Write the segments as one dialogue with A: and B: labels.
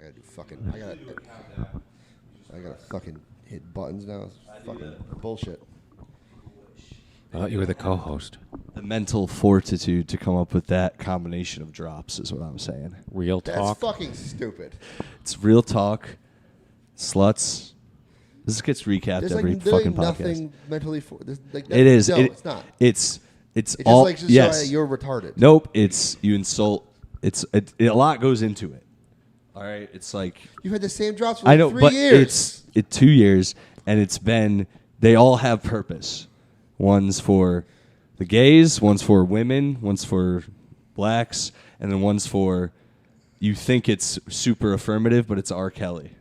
A: I gotta fucking hit buttons now. It's fucking bullshit.
B: I thought you were the co-host.
C: The mental fortitude to come up with that combination of drops is what I'm saying.
B: Real talk.
A: That's fucking stupid.
C: It's real talk. Sluts. This gets recapped every fucking podcast.
A: Nothing mentally
C: It is.
A: No, it's not.
C: It's
A: just
C: all.
A: like
C: Yes.
A: you're retarded.
C: Nope. It's you insult. A lot goes into it. All right. It's like
A: You've had the same drops for
C: I know,
A: 3
C: but
A: years.
C: it's 2 years, and it's been. They all have purpose. One's for the gays, one's for women, one's for blacks, and then one's for. You think it's super affirmative, but it's R. Kelly.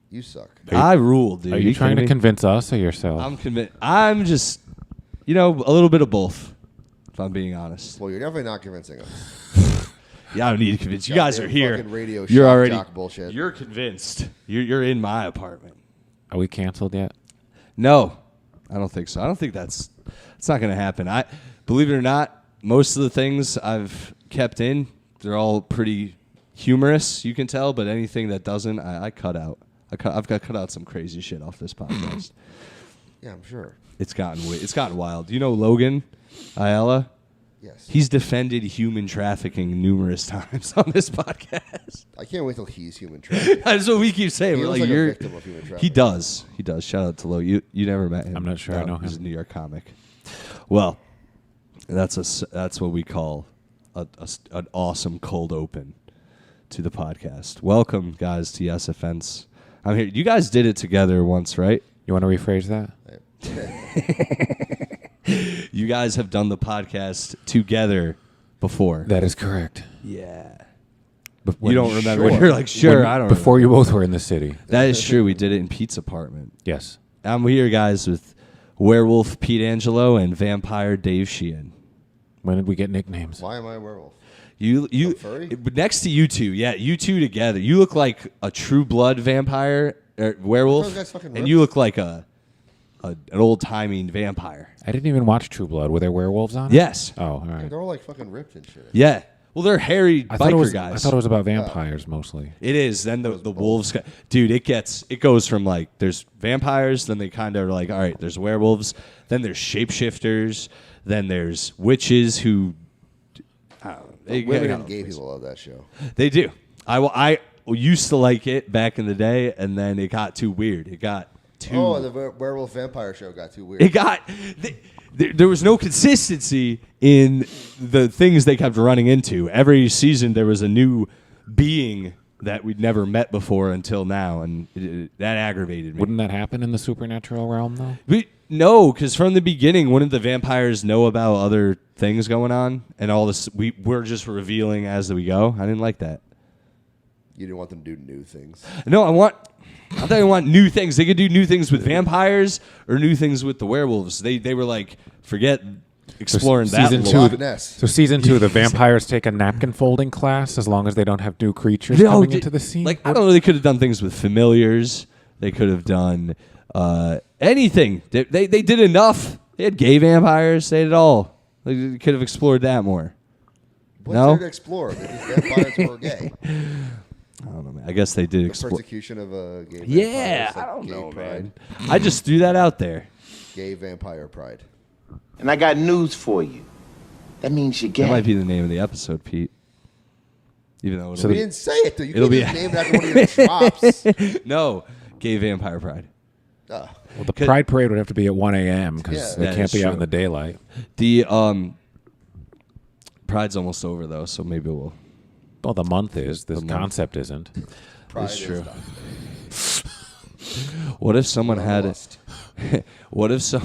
A: You suck.
C: I rule, dude.
B: Are you trying to convince us or yourself?
C: I'm convinced. I'm just, a little bit of both. If I'm being honest.
A: Well, you're definitely not convincing us.
C: Yeah, I don't need to convince you. Guys are here.
A: Radio
C: You're
A: shock
C: already.
A: jock bullshit.
C: You're convinced. You're in my apartment.
B: Are we canceled yet?
C: No, I don't think so. I don't think it's not going to happen. I believe it or not, most of the things I've kept in, they're all pretty humorous. You can tell, but anything that doesn't, I cut out. I've got to cut out some crazy shit off this podcast.
A: Yeah, I'm sure.
C: It's gotten wild. Do you know Logan Ayala?
A: Yes.
C: He's defended human trafficking numerous times on this podcast.
A: I can't wait till he's human trafficking.
C: That's what we keep saying.
A: He
C: We're
A: looks
C: like,
A: like a
C: you're.
A: victim of human trafficking.
C: He does. Shout out to Lo. You never met him.
B: I'm not sure I know
C: He's
B: him.
C: a New York comic. Well, that's what we call an awesome cold open to the podcast. Welcome, guys, to Yes Offense. I'm here. You guys did it together once, right?
B: You want to rephrase that?
C: You guys have done the podcast together before.
B: That is correct.
C: Yeah.
B: When
C: you don't remember.
A: Sure.
C: You're like, sure, I don't
B: Before
C: remember.
B: you both were in the city.
C: That is true. We did it in Pete's apartment.
B: Yes.
C: I'm here, guys, with Werewolf Pete Angelo and Vampire Dave Sheehan.
B: When did we get nicknames?
A: Why am I a werewolf?
C: You
A: furry?
C: next to you two, yeah, you two together. You look like a true blood vampire or werewolf,
A: Those guys fucking
C: and
A: ripped.
C: you look like an old timey vampire.
B: I didn't even watch True Blood. Were there werewolves on it?
C: Yes.
B: Oh, all right.
A: They're all like fucking ripped and shit.
C: Yeah. Well, they're hairy
B: I thought
C: biker guys.
B: I thought it was about vampires mostly.
C: It is. Then the wolves, dude. It goes from like there's vampires, then they kind of are like, all right, there's werewolves, then there's shapeshifters, then there's witches who. I don't know,
A: Women and gay people love that show.
C: They do. I used to like it back in the day, and then it got too weird. It got too.
A: Oh, the werewolf vampire show got too weird.
C: It got. There was no consistency in the things they kept running into. Every season there was a new being that we'd never met before until now, and that aggravated me.
B: Wouldn't that happen in the supernatural realm, though?
C: No, because from the beginning, wouldn't the vampires know about other things going on? And all this, we're just revealing as we go. I didn't like that.
A: You didn't want them to do new things.
C: No, I thought I want new things. They could do new things with vampires or new things with the werewolves. They were like, forget exploring that.
B: season
C: lore.
B: two,
A: Loch Ness.
B: So season 2, the vampires take a napkin folding class as long as they don't have new creatures coming into the scene?
C: Like, I don't know. They could have done things with familiars. They could have done anything. They did enough. They had gay vampires. They did it all. They could have explored that more.
A: What's
C: No?
A: there to explore? These vampires were gay.
C: I don't know, man. I guess they did
A: The
C: explore.
A: persecution of a gay vampire.
C: Yeah,
A: It's like
C: I don't
A: gay
C: know,
A: pride.
C: man. I just threw that out there.
A: Gay vampire pride.
D: And I got news for you. That means you're gay.
C: That might be the name of the episode, Pete. Even though
A: We didn't say it though. You
C: It'll
A: can't
C: be-
A: just name it after one of your drops.
C: no, gay vampire pride.
A: Ah.
B: Well, the Pride Parade would have to be at 1 a.m. because
A: Yeah.
B: they
C: That
B: can't
C: is
B: be out
C: true.
B: in the daylight.
C: The Pride's almost over though, so maybe we'll.
B: Well, the month is. The
C: month.
B: concept isn't.
A: Pride
C: It's
A: is
C: true.
A: not.
C: What if someone had
A: Lust.
C: What if some?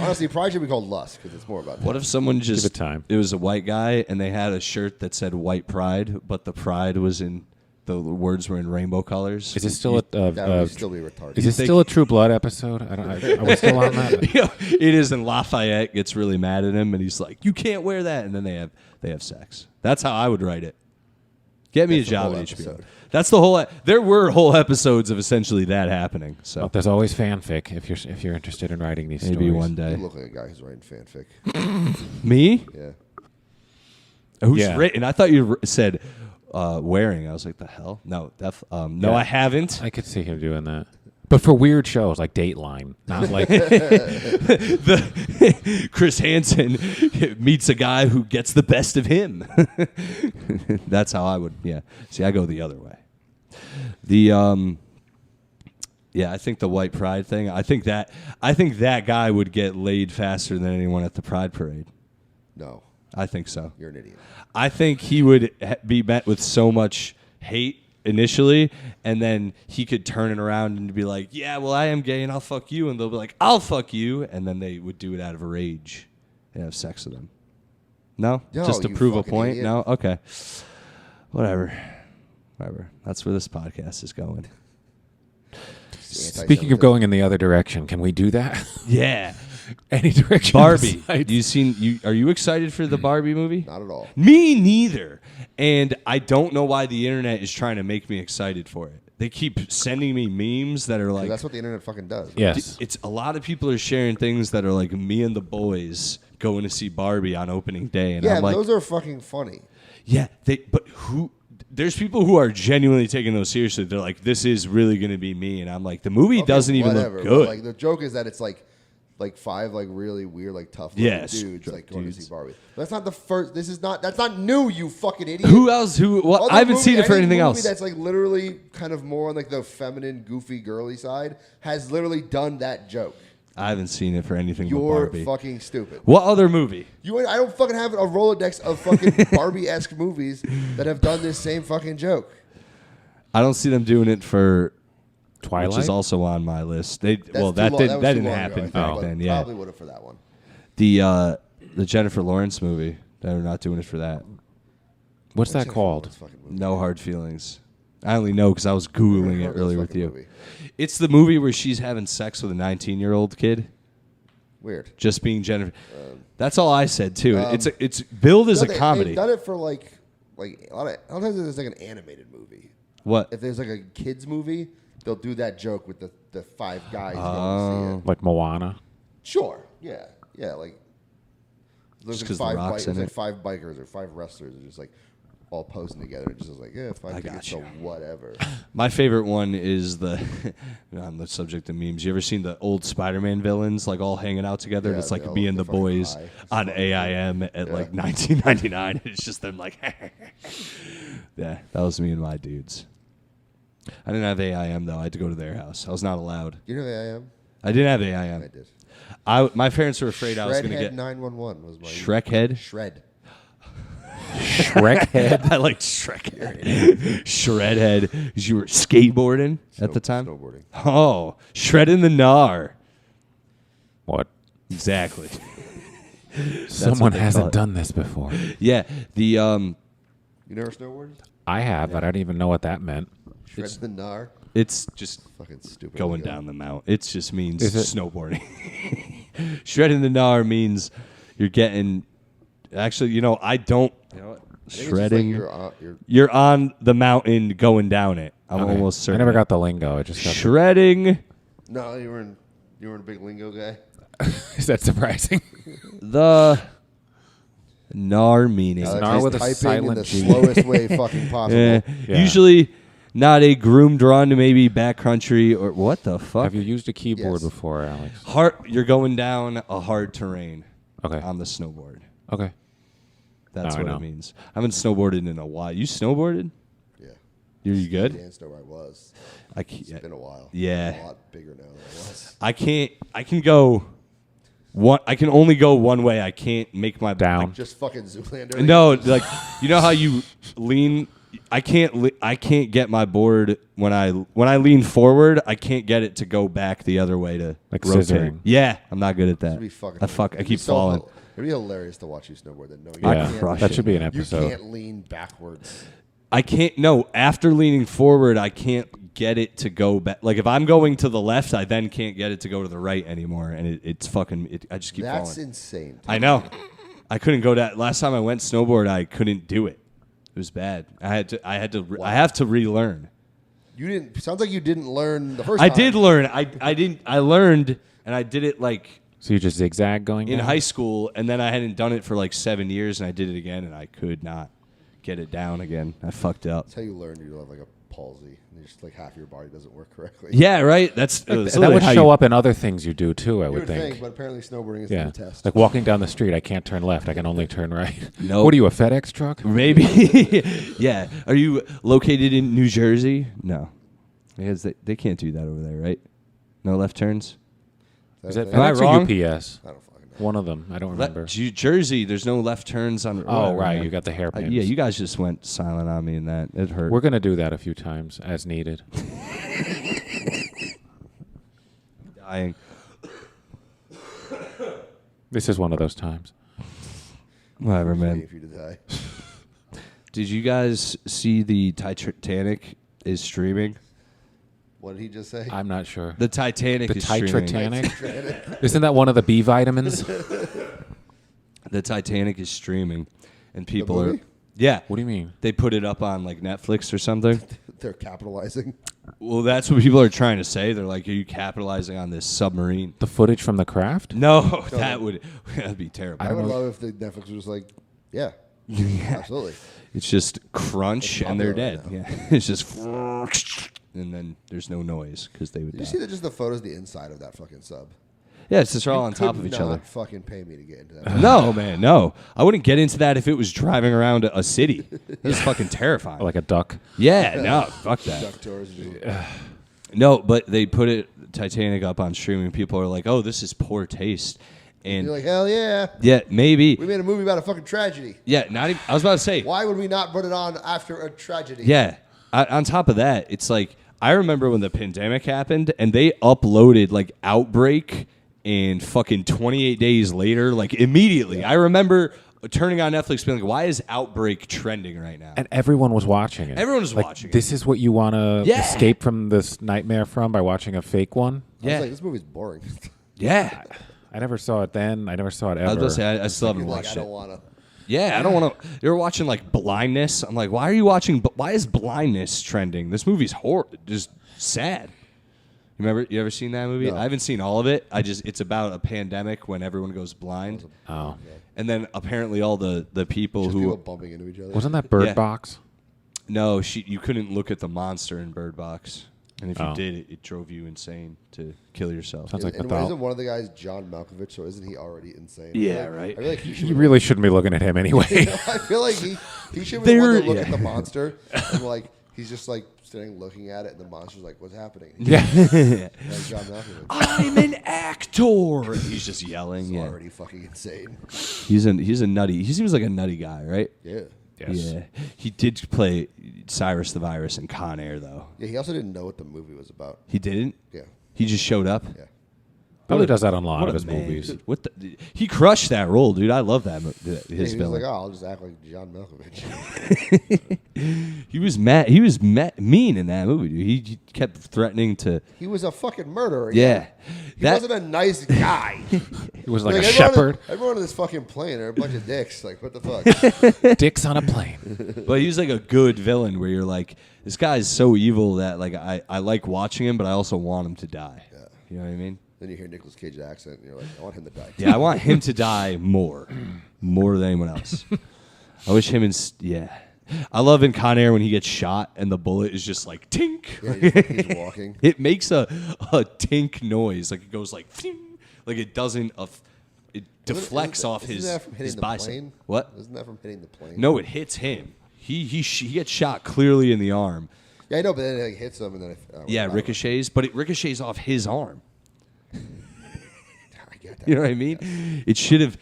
A: Honestly, pride should be called lust because it's more about that.
C: What if someone just?
B: it time.
C: It was a white guy, and they had a shirt that said "White Pride," but the pride was in the words were in rainbow colors.
B: Is it still
A: that would still be retarded.
B: Is it still a True Blood episode? Are we still on that?
C: You know, it is, and Lafayette gets really mad at him, and he's like, "You can't wear that," and then they have sex. That's how I would write it. Get me
A: That's
C: a
A: the
C: job
A: whole
C: at HBO.
A: episode.
C: That's the whole. There were whole episodes of essentially that happening. So
B: Well, there's always fanfic if you're interested in writing these
C: maybe
B: stories.
C: one
A: You
C: day.
A: look like a guy who's writing fanfic.
C: Me?
A: Yeah.
C: Who's
B: Yeah.
C: written? I thought you said wearing. I was like, the hell? No, no, I haven't.
B: I could see him doing that. But for weird shows like Dateline, not like
C: The Chris Hansen meets a guy who gets the best of him. That's how I would. Yeah. See, I go the other way. Yeah, I think the white pride thing. I think that guy would get laid faster than anyone at the Pride Parade.
A: No,
C: I think so.
A: you're an idiot.
C: I think he would be met with so much hate initially, and then he could turn it around and be like, yeah, well, I am gay and I'll fuck you, and they'll be like, I'll fuck you, and then they would do it out of rage and have sex with him. No? Just to
A: you
C: prove a
A: fucking
C: point?
A: idiot.
C: No? Okay. Whatever. That's where this podcast is going.
B: Speaking of going in the other direction, can we do that?
C: Yeah.
B: Any direction.
C: Barbie.
B: besides-
C: Are you excited for the Barbie movie?
A: Not at all.
C: Me neither. And I don't know why the internet is trying to make me excited for it. They keep sending me memes that are like,
A: That's what the internet fucking does.
B: Yes.
C: it's a lot of people are sharing things that are like me and the boys going to see Barbie on opening day, and
A: Yeah,
C: I'm like,
A: those are fucking funny.
C: yeah, there's people who are genuinely taking those seriously. They're like, this is really going to be me, and I'm like, the movie
A: Okay,
C: doesn't even
A: whatever,
C: look
A: but,
C: good.
A: like the joke is that it's like five like really weird like tough
C: Yes,
A: dudes
C: drug
A: like going to
C: dudes.
A: see Barbie. That's not the first. That's not new. You fucking idiot.
C: Who else? What?
A: Other
C: I haven't
A: movie-
C: seen it for
A: any
C: anything
A: movie
C: else.
A: That's like literally kind of more on like the feminine, goofy, girly side has literally done that joke.
C: I haven't seen it for anything but
A: You're
C: Barbie.
A: fucking stupid.
C: What other movie?
A: I don't fucking have a Rolodex of fucking Barbie-esque movies that have done this same fucking joke.
C: I don't see them doing it for
B: Twilight.
C: which is also on my list. That
A: That's too long-
C: didn't
A: was too
C: didn't
A: long
C: happen
A: ago, I think,
C: back
A: but
C: then. Yeah,
A: probably would have for that one.
C: the Jennifer Lawrence movie. They're not doing it for that.
B: What's that
A: Jennifer
B: called?
A: Lawrence fucking movie.
C: No Hard Feelings. I only know because I was googling
A: Heard
C: it
A: of
C: earlier
A: this
C: with
A: fucking
C: you.
A: movie.
C: It's the movie where she's having sex with a 19-year-old kid,
A: Weird.
C: just being Jennifer. That's all I said too. It's billed as a comedy.
A: They've done it for like a lot of times there's like an animated movie.
C: What?
A: If there's like a kids movie, they'll do that joke with the five guys going to see it.
B: Like Moana.
A: Sure. Yeah. Yeah. Like there's
C: Just
A: like
C: 'cause The Rock's in
A: like
C: it.
A: 5 bikers or 5 wrestlers are just like all posing together. It just is like, yeah, 5
C: I
A: tickets,
C: got you.
A: so whatever.
C: My favorite one is the on the subject of memes. You ever seen the old Spider-Man villains like all hanging out together?
A: Yeah,
C: it's like
A: they all
C: me
A: look
C: and the
A: fucking
C: boys
A: high.
C: on AIM at like 1999. It's just them like, yeah, that was me and my dudes. I didn't have AIM though. I had to go to their house. I was not allowed.
A: You know who I am?
C: I didn't have AIM.
A: I did.
C: My parents were afraid I was going to
A: Shredhead
C: get
A: 911 was my
C: Shrek head.
A: Shred.
B: Shrek head.
C: I like Shrek head. Shred head. 'Cause you were skateboarding at the time.
A: Snowboarding.
C: Oh, shredding the gnar.
B: What?
C: Exactly.
B: Someone
C: they call
B: hasn't
C: it.
B: done this before.
C: Yeah. The
A: You never snowboarded?
B: I have, but I didn't even know what that meant.
A: Shred the gnar.
C: it's just
A: Fucking stupid.
C: going
A: lingo.
C: down the mount. It just means
B: Is it?
C: snowboarding. Shredding the gnar means you're getting. Actually, I don't. You know what?
A: I think it's just like
C: Shredding.
A: you're
C: You're on the mountain going down it. I'm
B: Okay.
C: almost certain.
B: I never got the lingo. I just got.
C: Shredding
A: no, you were a big lingo guy.
B: Is that surprising?
C: the gnar meaning.
B: Gnar
A: Just
B: with a
A: typing in
B: silent
A: the
B: G.
A: slowest way fucking possible.
C: Yeah.
B: Yeah.
C: Usually not a groomed run to maybe backcountry or what the fuck?
B: Have you used a keyboard
A: Yes.
B: before, Alex?
C: You're going down a hard terrain
B: Okay.
C: on the snowboard.
B: Okay.
C: That's
B: Now I
C: what
B: know.
C: it means. I haven't snowboarded in a while. You snowboarded?
A: Yeah.
C: You good?
A: Dance know where I was.
C: I
A: It's
C: can't.
A: been a while.
C: Yeah.
A: I'm a lot bigger now than I was.
C: I can't. I can go. I can only go one way. I can't make my
B: Down.
A: Just fucking Zoolander.
C: No, like you know how you lean. I can't. I can't get my board when I lean forward. I can't get it to go back the other way to
B: Like
C: rotate.
B: scissoring.
C: Yeah, I'm not good at that.
A: It'd be fucking.
C: I keep falling.
A: It'd be hilarious to watch you snowboard. Then no, you
B: Yeah,
A: can't.
C: crush
B: that
C: it.
B: should be an
A: You
B: episode.
A: can't lean backwards.
C: I can't. No, after leaning forward, I can't get it to go back. Like if I'm going to the left, I then can't get it to go to the right anymore, and it's fucking. I just keep
A: That's
C: falling.
A: insane.
C: I know. I couldn't go that. Last time I went snowboard, I couldn't do it. It was bad. I have to relearn.
A: You didn't. Sounds like you didn't learn the first
C: I
A: time.
C: did learn. I didn't. I learned, and I did it like
B: So you just zigzag going
C: in
B: down?
C: high school, and then I hadn't done it for like 7 years, and I did it again, and I could not get it down again. I fucked up.
A: That's how you learn you have like a palsy. And just like half your body doesn't work correctly.
C: Yeah, right. That's
B: that would show up in other things you do too. I
A: You
B: would think.
A: but apparently snowboarding is
B: Yeah,
A: the test.
B: like walking down the street, I can't turn left. I can only turn right.
C: Nope.
B: What are you, a FedEx truck?
C: Maybe. Yeah. Are you located in New Jersey? No. Because they can't do that over there, right? No left turns?
B: Is that
C: Am I
B: FedEx
C: wrong?
B: or UPS?
A: I don't fucking know.
B: One of them. I don't remember.
C: Jersey, there's no left turns on.
B: Oh, right.
C: man.
B: You got the hairpins.
C: Yeah, you guys just went silent on me in that. It hurt.
B: We're going to do that a few times as needed.
C: Dying.
B: This is one of those times.
C: Whatever,
A: Waiting
C: man.
A: for you to die.
C: Did you guys see the Titanic is streaming?
A: What did he just say?
B: I'm not sure.
C: The Titanic
B: The
C: is streaming.
B: Titanic? Isn't that one of the B vitamins?
C: The Titanic is streaming, and people
A: The
C: are.
A: movie?
C: Yeah.
B: What do you mean?
C: They put it up on like Netflix or something.
A: They're capitalizing.
C: Well, that's what people are trying to say. They're like, "Are you capitalizing on this submarine?"
B: The footage from The Craft?
C: No, that'd be terrible.
A: I would love if the Netflix was just like, yeah, absolutely.
C: It's just crunch
A: It's
C: and they're
A: popular
C: dead.
A: right
C: Yeah, it's just, and then there's no noise because they would
A: Did
C: die.
A: you see that? Just the photos of the inside of that fucking sub.
C: Yeah, it's just all on
A: Could
C: top of each
A: not
C: other.
A: Fucking pay me to get into that.
C: No, man, no. I wouldn't get into that if it was driving around a city. It's fucking terrifying.
B: Like a duck?
C: Yeah, no, fuck that.
A: Duck tours.
C: No, but they put Titanic up on streaming. People are like, "Oh, this is poor taste," and
A: You're like, hell yeah.
C: yeah, maybe.
A: We made a movie about a fucking tragedy.
C: Yeah, not even. I was about to say.
A: Why would we not put it on after a tragedy?
C: Yeah. On top of that, it's like I remember when the pandemic happened and they uploaded like Outbreak and fucking 28 days later, like immediately. I remember turning on Netflix being like, why is Outbreak trending right now?
B: And everyone was watching it.
C: Everyone was
B: Like,
C: watching it.
B: This is what you want to
C: Yeah.
B: escape from this nightmare from by watching a fake one?
A: I was
C: Yeah.
A: like, this movie's boring.
C: Yeah.
B: I never saw it then. I never saw it ever.
C: I was about to say, I still haven't
A: You're like,
C: watched
A: I
C: it.
A: don't want to.
C: Yeah, I don't want to. You're watching like Blindness. I'm like, why are you watching? Why is Blindness trending? This movie's just sad. You ever seen that movie?
A: No.
C: I haven't seen all of it. It's about a pandemic when everyone goes blind.
B: Oh.
C: And then apparently all the people
A: Just
C: who
A: people bumping into each other.
B: Wasn't that Bird
C: Yeah.
B: Box?
C: no, you couldn't look at the monster in Bird Box, and if you
B: Oh.
C: did, it drove you insane to kill yourself.
B: Sounds like
A: and
B: Bethel.
A: isn't one of the guys John Malkovich? So isn't he already insane?
C: Yeah,
A: Like,
C: right.
A: I feel like he should.
B: You really shouldn't be looking at him anyway.
A: I feel like he should be the one to look
C: yeah.
A: at the monster and like he's just like standing looking at it, and the monster's like, "What's happening?"
B: Yeah.
A: Like John Malkovich.
C: I'm an actor. He's just yelling.
A: He's
C: Yeah,
A: already fucking insane.
C: he's a nutty. He seems like a nutty guy, right?
A: Yeah.
B: Yes.
C: Yeah, he did play Cyrus the Virus in Con Air, though.
A: Yeah. He also didn't know what the movie was about.
C: He didn't.
A: Yeah.
C: He just showed up.
A: Yeah.
B: Probably does that on a lot
C: What
B: of
C: a
B: his
C: man,
B: movies.
C: dude. What the? He crushed that role, dude. I love that. His
A: He was
C: villain.
A: like, "Oh, I'll just act like John Malkovich."
C: He was mad. He was mean in that movie, dude. He kept threatening to.
A: He was a fucking murderer.
C: Yeah,
A: He wasn't a nice guy.
B: He was like a
A: everyone
B: shepherd.
A: Everyone on this fucking plane are a bunch of dicks. Like, what the fuck?
B: Dicks on a plane.
C: But he was like a good villain, where you're like, this guy's so evil that like I like watching him, but I also want him to die.
A: Yeah.
C: You know what I mean?
A: Then you hear Nicolas Cage's accent, and you're like, I want him to die.
C: Yeah, I want him to die more than anyone else. I wish him yeah. I love in Con Air when he gets shot and the bullet is just like tink.
A: Yeah, he's walking.
C: It makes a tink noise, like it goes like, ting, like it doesn't. It deflects off
A: Isn't
C: his
A: that from hitting
C: his
A: the
C: bicep.
A: plane?
C: What?
A: Isn't that from hitting the plane?
C: No, it hits him. He gets shot clearly in the arm.
A: Yeah, I know, but then it like, hits him, and then
C: Yeah, ricochets, but it ricochets off his arm.
A: I get that.
C: You know what I mean? He should have.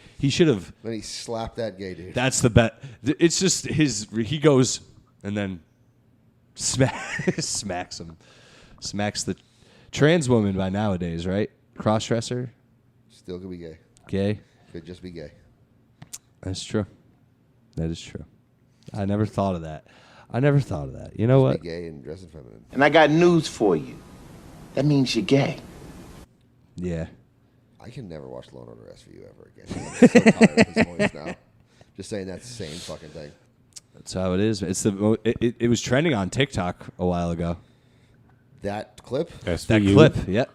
A: Then he slapped that gay dude.
C: That's the bet. It's just he goes and then smacks him. Smacks the trans woman by nowadays, right? Crossdresser,
A: Still could be gay.
C: gay.
A: Could just be gay.
C: That's true. That is true. I never thought of that. You know what?
A: Be gay and dressing feminine.
D: And I got news for you. That means you're gay.
C: Yeah.
A: I can never watch Law and Order SVU ever again. I'm so tired of his voice now. Just saying that same fucking thing.
C: That's how it is. It was trending on TikTok a while ago.
A: That clip?
C: That
B: SVU.
C: clip. Yeah.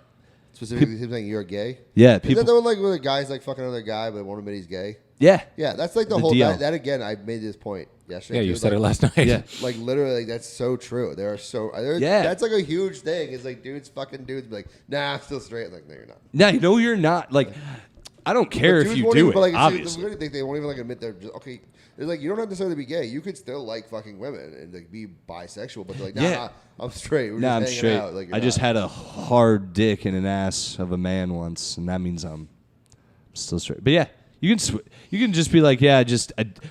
A: Specifically him saying you're gay?
C: Yeah.
A: Is that the one like where the guy's like fucking another guy but won't admit he's gay?
C: Yeah.
A: Yeah, that's like the
C: The
A: whole
C: deal.
A: that again I made this point yesterday.
B: Yeah, you
A: too.
B: said
A: Like,
B: it last night.
C: Yeah.
A: Like literally, like, that's so true.
C: Yeah.
A: That's like a huge thing. It's like dudes be like, nah, I'm still straight. I'm like, no, you're not.
C: Yeah, no, you're not. Like, I don't care if
A: Dudes
C: you
A: won't
C: do
A: even,
C: it.
A: but, like,
C: Obviously,
A: the weird thing, they won't even like admit they're just, okay. It's like you don't have to necessarily be gay. You could still like fucking women and like be bisexual, but they're like, nah,
C: Yeah.
A: I'm straight. We're
C: nah, I'm
A: just hanging
C: straight.
A: out. Like,
C: I just had a hard dick in an ass of a man once, and that means I'm still straight. But yeah, you can just be like, yeah, you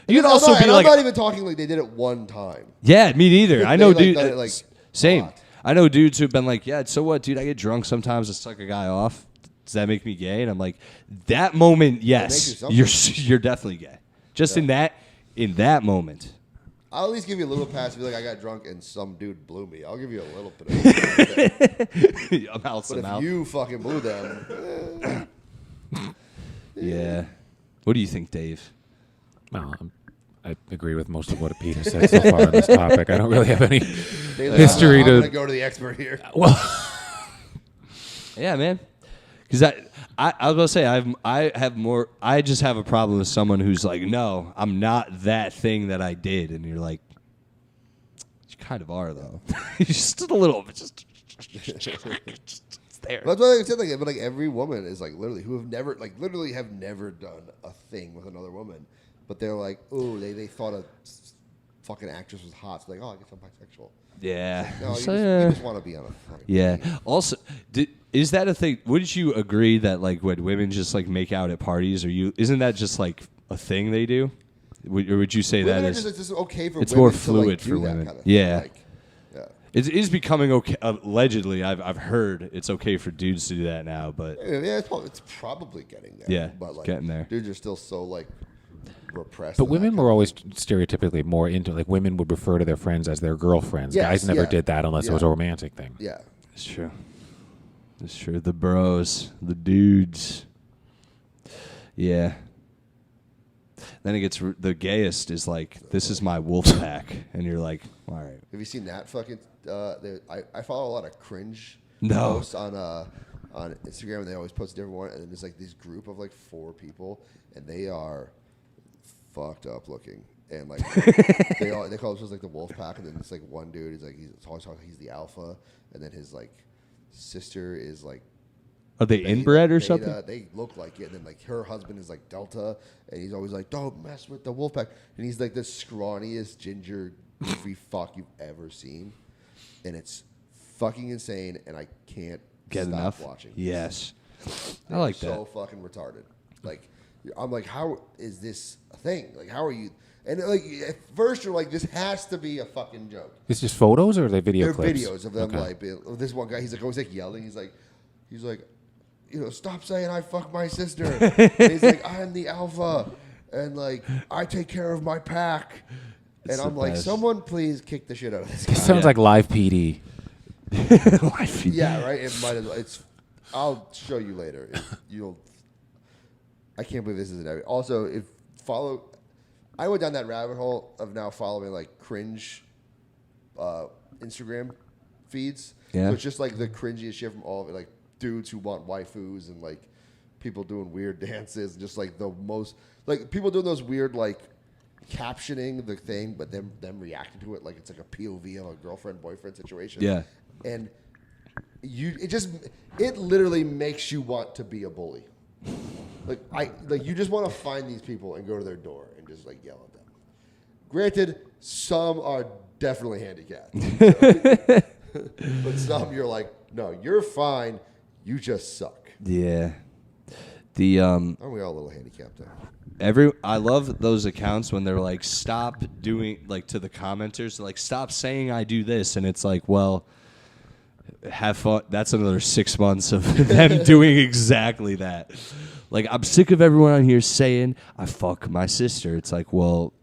C: can also be like,
A: I'm not even talking like they did it one time.
C: yeah, me neither. I know,
A: They, like,
C: dude.
A: done it, like,
C: Same.
A: a lot.
C: I know dudes who've been like, yeah, so what, dude? I get drunk sometimes to suck a guy off. Does that make me gay? And I'm like, that moment,
A: makes you
C: yes,
A: something.
C: you're definitely gay. Just in that moment.
A: I'll at least give you a little pass. Be like, I got drunk and some dude blew me. I'll give you a little bit of it.
C: I'm out.
A: But if you fucking blew them,
C: Yeah. What do you think, Dave?
B: Well, I agree with most of what Pete has said so far on this topic. I don't really have any history
A: I'm
B: to.
A: gonna go to the expert here.
B: Well,
C: Yeah, man. Because I was about to say I just have a problem with someone who's like, no, I'm not that thing that I did, and you're like, you kind of are though. You're just a little, just it's there.
A: That's why I said like every woman is like literally who have never done a thing with another woman, but they're like, oh, they thought a fucking actress was hot, so like, oh, I guess I'm bisexual.
C: Yeah.
A: No, you just want to be on a fucking
C: Yeah.
A: team.
C: Also, is that a thing? Wouldn't you agree that like when women just like make out at parties, isn't that just like a thing they do? Or would you say
A: Women
C: that
A: are
C: is?
A: just, it's just okay for
C: It's
A: women
C: more
A: to,
C: fluid
A: like,
C: for
A: do that
C: women.
A: kind of thing.
C: Yeah.
A: Like, yeah.
C: It is becoming okay. Allegedly, I've heard it's okay for dudes to do that now, but
A: Yeah, it's probably getting there.
C: Yeah,
A: but
C: it's
A: like,
C: getting there.
A: Dudes are still so like repressed.
B: but
A: in that
B: women
A: kind
B: were
A: of
B: always stereotypically more into like women would refer to their friends as their girlfriends.
A: Yes,
B: Guys never
A: yeah.
B: did that unless it was a romantic thing.
A: Yeah.
C: it's true. It's true. The bros, the dudes. Yeah. Then it gets the gayest is like, this is my wolf pack, and you're like, all right.
A: Have you seen that fucking? I follow a lot of cringe
C: No.
A: posts on Instagram, and they always post a different one. And then there's like this group of like 4 people, and they are fucked up looking, and like they call themselves like the wolf pack. And then it's like one dude is like he's always talking, he's the alpha, and then his like sister is like.
C: Are they inbred or
A: Beta.
C: something?
A: They look like it, and then like her husband is like Delta, and he's always like, "Don't mess with the Wolfpack," and he's like the scrawniest ginger goofy fuck you've ever seen, and it's fucking insane, and I can't
C: Get
A: stop
C: enough?
A: watching.
C: Yes.
A: They're
C: I like
A: so
C: that.
A: fucking retarded. Like, I'm like, how is this a thing? Like, how are you? And like at first you're like, this has to be a fucking joke.
B: It's just photos or are they video
A: They're
B: clips?
A: videos of them
B: Okay.
A: like this one guy. He's like always like yelling. He's like, you know, stop saying I fuck my sister. And he's like, I'm the alpha, and like I take care of my pack.
C: It's
A: And I'm
C: the
A: like,
C: best.
A: someone please kick the shit out of this guy.
B: It sounds
C: Yeah.
B: like live PD.
A: Yeah, right. It might as well. I'll show you later. I can't believe this isn't. Also, I went down that rabbit hole of now following like cringe Instagram feeds.
C: Yeah.
A: So it's just like the cringiest shit from all of it, like dudes who want waifus and like people doing weird dances, and just like the most like people doing those weird like captioning the thing, but them reacting to it like it's like a POV of a girlfriend boyfriend situation.
C: Yeah.
A: And it literally makes you want to be a bully. Like you just want to find these people and go to their door and just like yell at them. Granted, some are definitely handicapped, but some you're like, no, you're fine. You just suck.
C: Yeah.
A: Aren't we all a little handicapped though?
C: I love those accounts when they're like, stop doing, like, to the commenters, like, stop saying I do this, and it's like, well, have fun. That's another 6 months of them doing exactly that. Like, I'm sick of everyone on here saying I fuck my sister. It's like, well,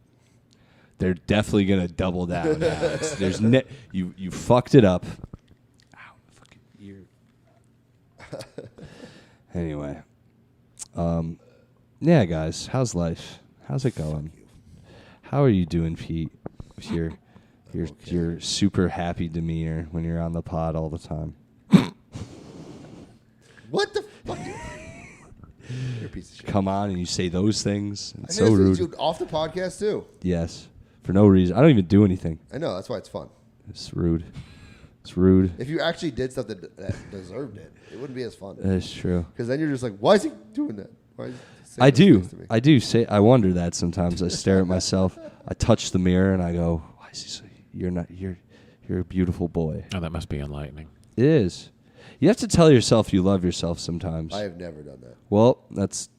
C: they're definitely gonna double down. Now. You fucked it up. Ow, my fucking ear. Anyway, yeah, guys, how's life? How's it going? How are you doing, Pete? With your super happy demeanor when you're on the pod all the time.
A: What the fuck? You're a piece of shit.
C: Come on and you say those things. It's
A: I
C: so
A: mean,
C: rude.
A: dude, off the podcast too.
C: Yes. for no reason. I don't even do anything.
A: I know, that's why it's fun.
C: It's rude. It's rude.
A: If you actually did stuff that deserved it, it wouldn't be as fun.
C: That's true.
A: Because then you're just like, why is he doing that? Why is he saying
C: I
A: those
C: do.
A: things to me?
C: I do say. I wonder that sometimes. I stare at myself. I touch the mirror and I go, "Why is he so? You're not. You're a beautiful boy."
B: Oh, that must be enlightening.
C: It is. You have to tell yourself you love yourself sometimes.
A: I have never done that.
C: Well, that's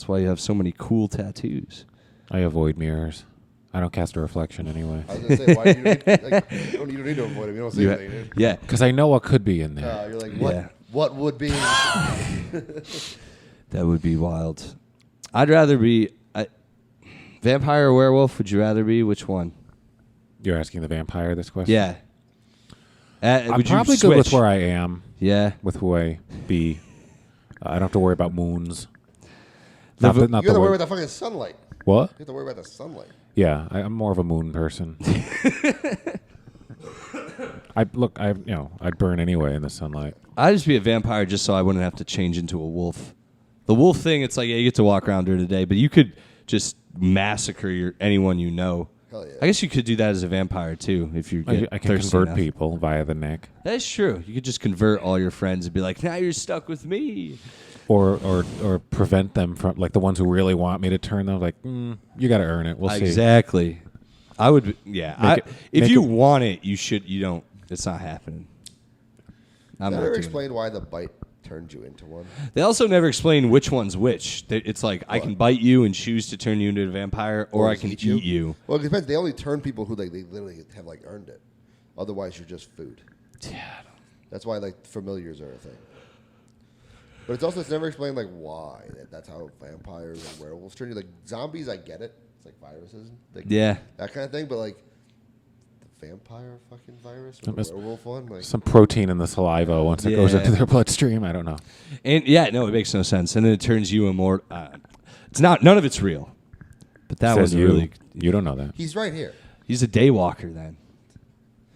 C: why you have so many cool tattoos.
B: I avoid mirrors. I don't cast a reflection anyway.
A: I was going to say, why do you need, you don't need to avoid him. You don't say anything, dude.
C: Yeah.
B: Because I know what could be in there.
A: You're like, what?
C: Yeah.
A: What would be?
C: That would be wild. I'd rather be vampire or werewolf. Would you rather be? Which one?
B: You're asking the vampire this question?
C: Yeah.
B: I'm
C: would you
B: probably good with
C: switch?
B: where I am,
C: Yeah.
B: with who I be. I don't have to worry about moons.
C: Live
B: Not
C: a-
B: not
A: You got
B: the
A: to worry
B: wor-
A: about the fucking sunlight.
B: What?
A: You have to worry about the sunlight.
B: Yeah, I'm more of a moon person. I'd burn anyway in the sunlight.
C: I'd just be a vampire just so I wouldn't have to change into a wolf. The wolf thing, it's like, yeah, you get to walk around during the day, but you could just massacre anyone you know.
A: Hell yeah.
C: I guess you could do that as a vampire too if you get
B: I can
C: thirsty
B: convert
C: enough.
B: people via the neck,
C: That's true. You could just convert all your friends and be like, now you're stuck with me.
B: or prevent them from, like, the ones who really want me to turn them. Like, you got to earn it. We'll see.
C: Exactly. I would. Yeah. If
B: make
C: you
B: it-
C: want it, you should. You don't. It's not happening. I'm
A: They
C: not
A: never
C: doing
A: explained why the bite turned you into one.
C: it. They also never explain which one's which. It's like I can bite you and choose to turn you into a vampire, or I
A: just
C: can eat you.
A: Well, it depends. They only turn people who they literally have earned it. Otherwise, you're just food.
C: Yeah.
A: That's why familiars are a thing. But it's never explained why that's how vampires and werewolves turn you. Like zombies, I get it. It's like viruses,
C: Yeah.
A: that kind of thing. But the vampire fucking virus or the
B: must-
A: werewolf one,
B: Some protein in the saliva once it goes
C: Yeah.
B: into their bloodstream. I don't know.
C: And yeah, no, it makes no sense. And then it turns you immortal. It's not. None of it's real. But that
B: Says
C: was
B: you.
C: really.
B: You don't know that.
A: he's right here.
C: He's a daywalker. Then.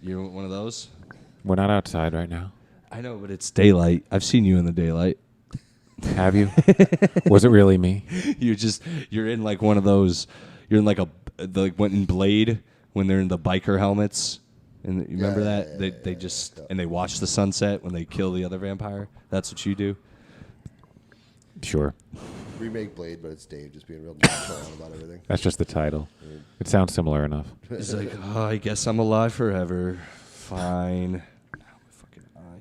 C: You're one of those.
B: We're not outside right now.
C: I know, but it's daylight. I've seen you in the daylight.
B: Have you? Was it really me?
C: You're in like one of those. You're in like when in Blade when they're in the biker helmets, and you remember that they just and they watch the sunset when they kill the other vampire. That's what you do.
B: Sure.
A: Remake Blade, but it's Dave just being real nonchalant about everything.
B: That's just the title. It sounds similar enough.
C: He's like, oh, I guess I'm alive forever. Fine. Ow, my fucking eye.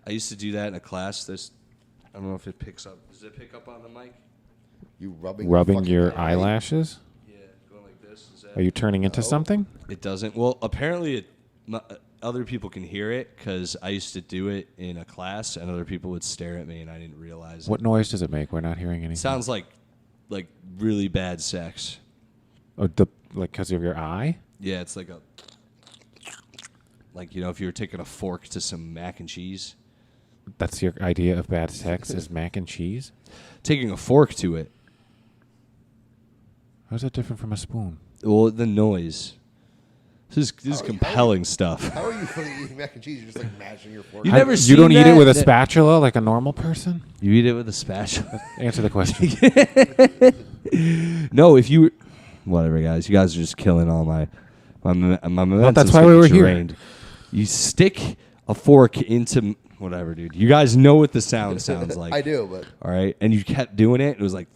C: I used to do that in a class. I don't know if it picks up. Does it pick up on the mic?
A: You rubbing
B: Rubbing
A: fucking
B: your
A: eye?
B: eyelashes?
C: Yeah, going like this. Is that?
B: Are you turning into something?
C: It doesn't. Well, apparently, other people can hear it because I used to do it in a class, and other people would stare at me, and I didn't realize
B: What
C: it.
B: noise does it make? We're not hearing anything.
C: It sounds like really bad sex.
B: Oh, because of your eye?
C: Yeah, it's like if you were taking a fork to some mac and cheese,
B: That's your idea of bad sex is mac and cheese?
C: taking a fork to it.
B: How's that different from a spoon?
C: Well, the noise. This is compelling stuff.
A: How are you fucking eating mac and cheese? You're just mashing your fork.
C: You never
B: You
C: seen
B: don't eat it
C: that?
B: with a spatula like a normal person?
C: You eat it with a spatula.
B: Answer the question.
C: No, if you, whatever, guys. You guys are just killing all my momentum.
B: that's why we were here.
C: You stick a fork into whatever, dude. You guys know what the sound sounds like.
A: I do, but
C: All right, and you kept doing it. It was like,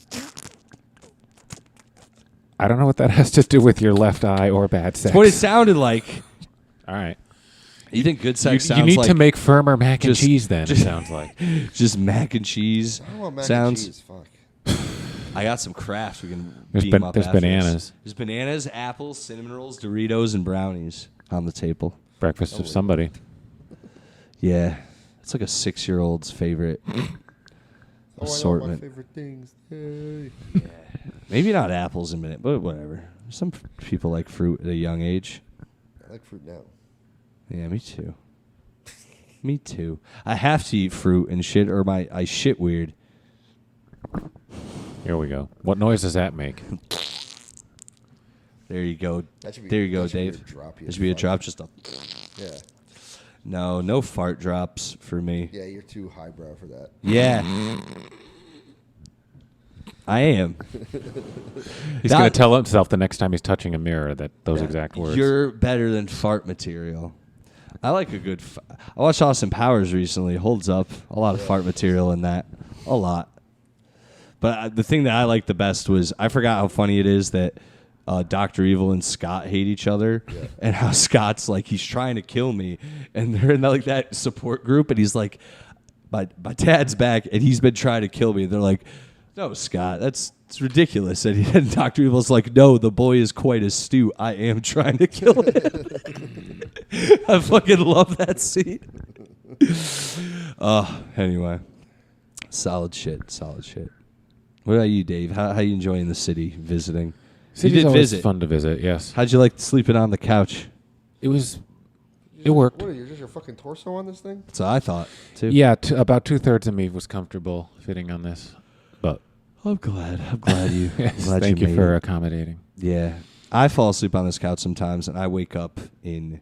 B: I don't know what that has to do with your left eye or bad sex.
C: that's what it sounded like.
B: All right.
C: You think good sex
B: You
C: sounds
B: need
C: like
B: to make firmer mac and
C: just-
B: cheese then,
C: just-
B: it sounds like.
C: just mac and cheese
A: I don't want mac
C: sounds.
A: and cheese. Fuck.
C: I got some crafts we can
B: There's
C: beam up
B: there's
C: after this.
B: bananas.
C: There's bananas, apples, cinnamon rolls, Doritos, and brownies on the table.
B: Breakfast of somebody.
C: Yeah, it's like a 6-year-old's favorite
A: Oh, I know my
C: assortment.
A: favorite things. Hey.
C: Maybe not apples in a minute, but whatever. Some people like fruit at a young age.
A: I like fruit now.
C: Yeah, me too. Me too. I have to eat fruit and shit, or I shit weird.
B: Here we go. What noise does that make?
C: There you go.
A: That should be-
C: There you go,
A: that should be a
C: Dave.
A: drop, you
C: There should be a
A: fuck.
C: drop. Just a.
A: Yeah.
C: No fart drops for me.
A: Yeah, you're too highbrow for that.
C: Yeah. I am.
B: He's going to tell himself the next time he's touching a mirror that those exact words.
C: You're better than fart material. I like a good. I watched Austin Powers recently. Holds up. A lot of fart material in that. A lot. But the thing that I liked the best was I forgot how funny it is that Dr. Evil and Scott hate each other, and how Scott's like he's trying to kill me, and they're in like that support group, and he's like, my dad's back, and he's been trying to kill me. And they're like, no, Scott, it's ridiculous. And Dr. Evil's like, no, the boy is quite astute. I am trying to kill him. I fucking love that scene. Anyway, solid shit. What about you, Dave? How you enjoying the city visiting?
B: City's
C: you did
B: always
C: visit.
B: fun to visit, yes.
C: How'd you like sleeping on the couch?
B: It worked.
A: What, you're just your fucking torso on this thing?
C: That's what I thought, too.
B: Yeah, about 2/3 of me was comfortable fitting on this. But
C: I'm glad you.
B: yes,
C: glad
B: thank you
C: made
B: for
C: it.
B: accommodating.
C: Yeah. I fall asleep on this couch sometimes, and I wake up in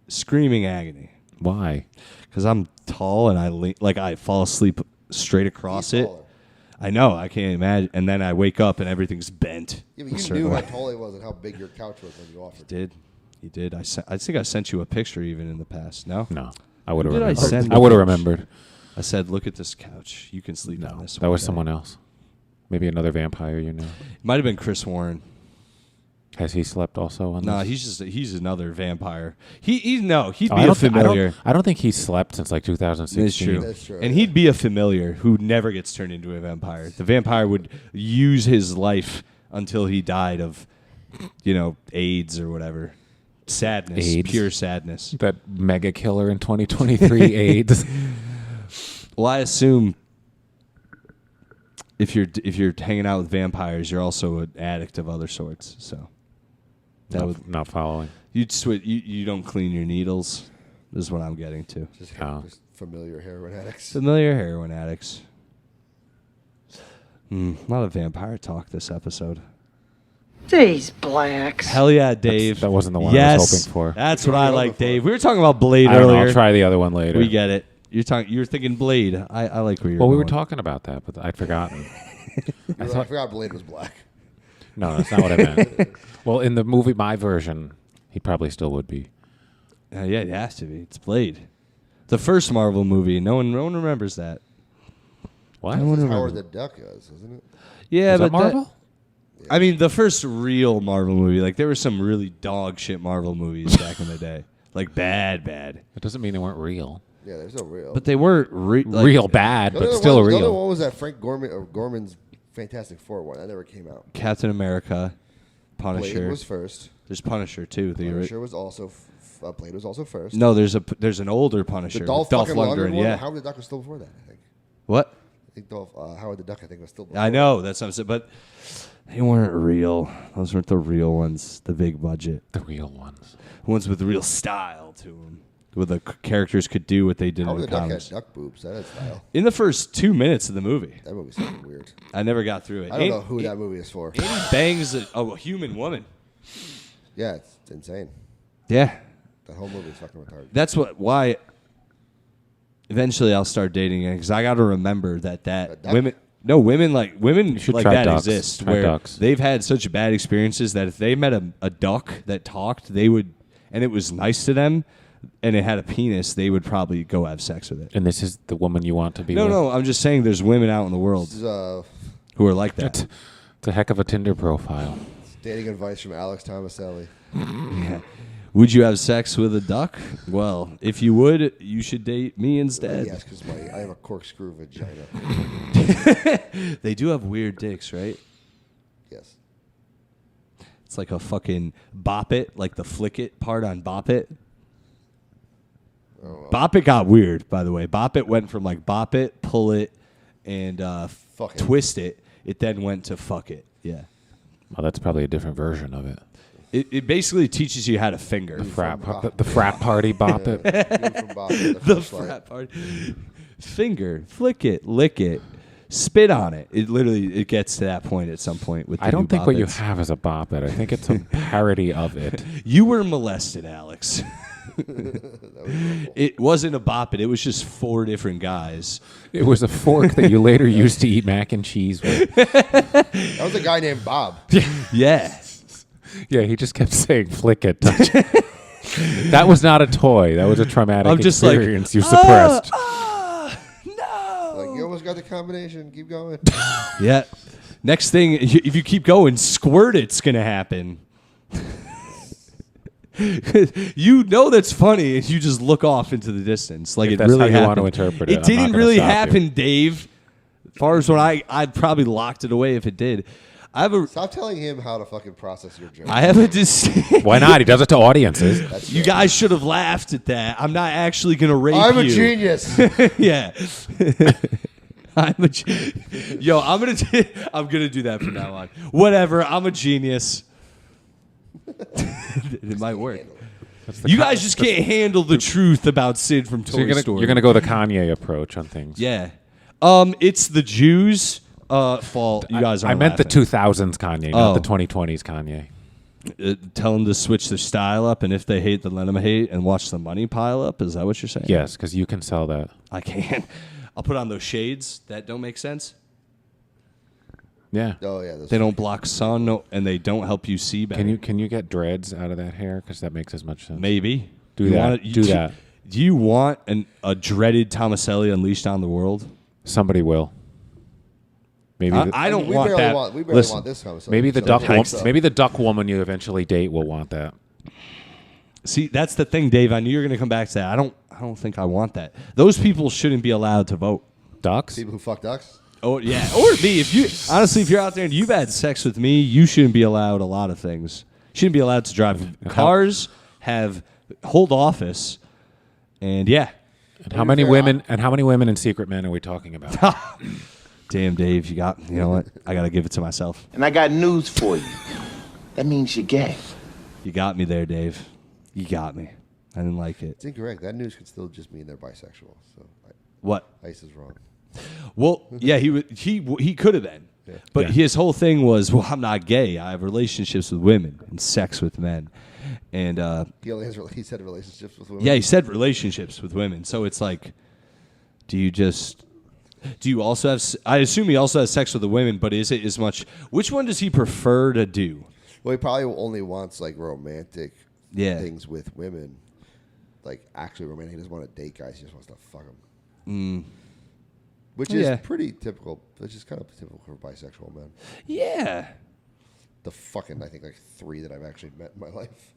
C: screaming agony.
B: Why?
C: Because I'm tall, and I fall asleep straight across
A: He's
C: it.
A: taller.
C: I know, I can't imagine. And then I wake up, and everything's bent.
A: Yeah,
C: a
A: but you
C: certain
A: knew
C: way.
A: how tall he was and how big your couch was when you offered.
C: You did. I think I sent you a picture even in the past. No?
B: No. I would have
C: Who did I
B: remembered.
C: send
B: I would have
C: the picture?
B: remembered.
C: I said, look at this couch. You can sleep on
B: No,
C: this.
B: that was
C: one day."
B: someone else. Maybe another vampire you know.
C: It might have been Chris Warren.
B: Has he slept also on
C: No,
B: this?
C: he's another vampire. He'd be
B: I
C: a
B: don't
C: familiar.
B: I don't think he's slept since like 2016.
C: That's true.
A: That's true,
C: And
A: yeah.
C: he'd be a familiar who never gets turned into a vampire. The vampire would use his life until he died of, AIDS or whatever. Sadness,
B: AIDS.
C: pure sadness.
B: That mega killer in 2023 AIDS.
C: Well, I assume if you're hanging out with vampires, you're also an addict of other sorts. So
B: Not following.
C: you don't clean your needles. This is what I'm getting to.
A: Just
B: Oh.
A: familiar heroin addicts.
C: Familiar heroin addicts. A lot of vampire talk this episode.
E: These blacks.
C: Hell yeah, Dave.
B: That wasn't the one
C: yes,
B: I was hoping for.
C: That's what
A: What were
C: I
A: you
C: like,
A: hoping for?
C: Dave. We were talking about Blade
B: I don't know.
C: earlier.
B: I'll try the other one later.
C: We get it. You're thinking Blade. I like where you're
B: Well, we were
C: going.
B: talking about that, but I'd forgotten.
A: I forgot Blade was black.
B: No, that's not what I meant. Well, in the movie, my version, he probably still would be.
C: Yeah, it has to be. It's Blade. The first Marvel movie. No one remembers that.
B: What?
C: I wonder-
A: Howard the Duck is, isn't it?
C: Yeah,
B: Is
C: but
B: that Marvel?
C: I mean, the first real Marvel movie. Like, there were some really dog shit Marvel movies back in the day. Like, bad.
B: It doesn't mean they weren't real.
A: Yeah, there's no real.
C: But they weren't
B: Real bad,
A: The
B: but
A: other
B: still
A: one, The other
B: real.
A: one was that Frank Gorman's Fantastic Four one. That never came out.
C: Captain America, Punisher.
A: Blade was first.
C: There's Punisher, too.
A: Punisher was also. Blade was also first.
C: No, there's an older Punisher.
A: The Dolph
C: Dolph
A: fucking Lundgren
C: Lundgren,
A: one.
C: yeah.
A: Howard the Duck was still before that, I think.
C: What?
A: I think Howard the Duck, I think, was still before
C: I know, that's what I'm saying. But they weren't real. Those weren't the real ones, the big budget.
B: The real ones.
C: Ones with real style to them. Where the characters could do what they did
A: Howard
C: in
A: the
C: the
A: Duck had
C: comics.
A: duck boobs. That had style.
C: In the first 2 minutes of the movie.
A: That movie's fucking weird.
C: I never got through it.
A: I don't know who that movie is for.
C: Andy bangs a human woman.
A: Yeah, it's insane.
C: Yeah.
A: The whole movie's fucking retarded.
C: That's why eventually I'll start dating again, because I got to remember that
A: duck?
C: women like
B: should
C: like
B: try
C: that
B: ducks.
C: exist,
B: Try
C: where
B: ducks.
C: they've had such bad experiences that if they met a duck that talked, they would, and it was nice to them, and it had a penis, they would probably go have sex with it.
B: And this is the woman you want to be with?
C: No, I'm just saying there's women out in the world
A: This is
C: who are like that.
B: It's a heck of a Tinder profile.
A: dating advice from Alex Tomaselli.
C: Yeah. Would you have sex with a duck? Well, if you would, you should date me instead.
A: Yes, because I have a corkscrew vagina.
C: They do have weird dicks, right?
A: Yes.
C: It's like a fucking Bop It, like the flick it part on Bop It.
A: Oh,
C: Bop It got weird, by the way. Bop It went from like Bop It, Pull It, and
A: Fuck it.
C: Twist It. It then went to Fuck It. Yeah.
B: Well, that's probably a different version of it.
C: It basically teaches you how to finger.
B: The frat party bop it.
A: Dude from Bop It,
C: The
A: flashlight.
C: frat party. Finger, flick it, lick it, spit on it. It gets to that point at some point with the
B: I don't
C: new
B: think what you
C: Bop-Its.
B: have is a bop it. I think it's a parody of it.
C: You were molested, Alex. It wasn't a Bop It. It was just 4 different guys.
B: It was a fork that you later used to eat mac and cheese with.
A: That was a guy named Bob.
C: Yeah.
B: Yeah, he just kept saying flick it, touch it. That was not a toy. That was a traumatic
C: I'm just
B: experience you suppressed.
C: No.
A: Like, you almost got the combination. Keep going.
C: Yeah. Next thing, if you keep going, squirt it's going to happen. You know that's funny, and you just look off into the distance. Like,
B: If
C: it
B: that's
C: really
B: how you
C: happened.
B: want to interpret it, I'm
C: It
B: not
C: didn't
B: gonna
C: really
B: stop you.
C: happen, Dave. As far as when I'd probably locked it away if it did.
A: Stop telling him how to fucking process your joke.
C: I have a distinct.
B: Why not? He does it to audiences.
A: That's
C: You
A: fair.
C: guys should have laughed at that. I'm not actually going to rape you.
A: I'm a genius.
C: Yeah. Yo, I'm gonna do that from now on. Whatever. I'm a genius. It might work. You guys just can't handle the truth about Sid from Toy Story.
B: You're gonna go the Kanye approach on things.
C: Yeah. It's the Jews' fault. You guys are.
B: I meant the 2000s Kanye, not the 2020s Kanye.
C: Tell them to switch their style up, and if they hate, then let them hate, and watch the money pile up. Is that what you're saying?
B: Yes, because you can sell that.
C: I can't. I'll put on those shades that don't make sense.
B: Yeah.
A: Oh yeah.
C: They don't block sun, and they don't help you see better.
B: Can you get dreads out of that hair? Because that makes as much sense.
C: Maybe
B: Do
C: You
B: that.
C: wanna-
B: Do that.
C: Do you want a dreaded Tomaselli unleashed on the world?
B: Somebody will. Maybe.
C: I don't
A: we
C: want
A: barely
C: that.
A: want. We barely
C: Listen,
A: want this conversation.
B: maybe the
A: so
B: duck.
A: I think so.
B: Maybe the duck woman you eventually date will want that.
C: see, that's the thing, Dave. I knew you were going to come back to that. I don't think I want that. Those people shouldn't be allowed to vote.
B: Ducks.
A: People who fuck ducks.
C: Oh yeah, or me. If you're out there and you've had sex with me, you shouldn't be allowed a lot of things. You shouldn't be allowed to drive cars, hold office, and yeah.
B: And how many women? And how many women and secret men are we talking about?
C: Damn, Dave, you know what? I got to give it to myself.
D: And I got news for you. That means you're gay.
C: You got me there, Dave. You got me. I didn't like it.
A: It's incorrect. That news could still just mean they're bisexual. So
C: What?
A: Ice is wrong.
C: Well, yeah, he could have been. But
B: Yeah.
C: his whole thing was, well, I'm not gay. I have relationships with women and sex with men. And
A: He only has. He said relationships with women.
C: yeah, he said relationships with women. So it's like, do you also have, I assume he also has sex with the women, but is it as much, which one does he prefer to do?
A: Well, he probably only wants like romantic
C: Yeah.
A: things with women. Like actually romantic. He doesn't want to date guys. He just wants to fuck them. Which is
C: Yeah.
A: pretty typical. Which is kind of typical for bisexual men.
C: Yeah.
A: The fucking I think like 3 that I've actually met in my life.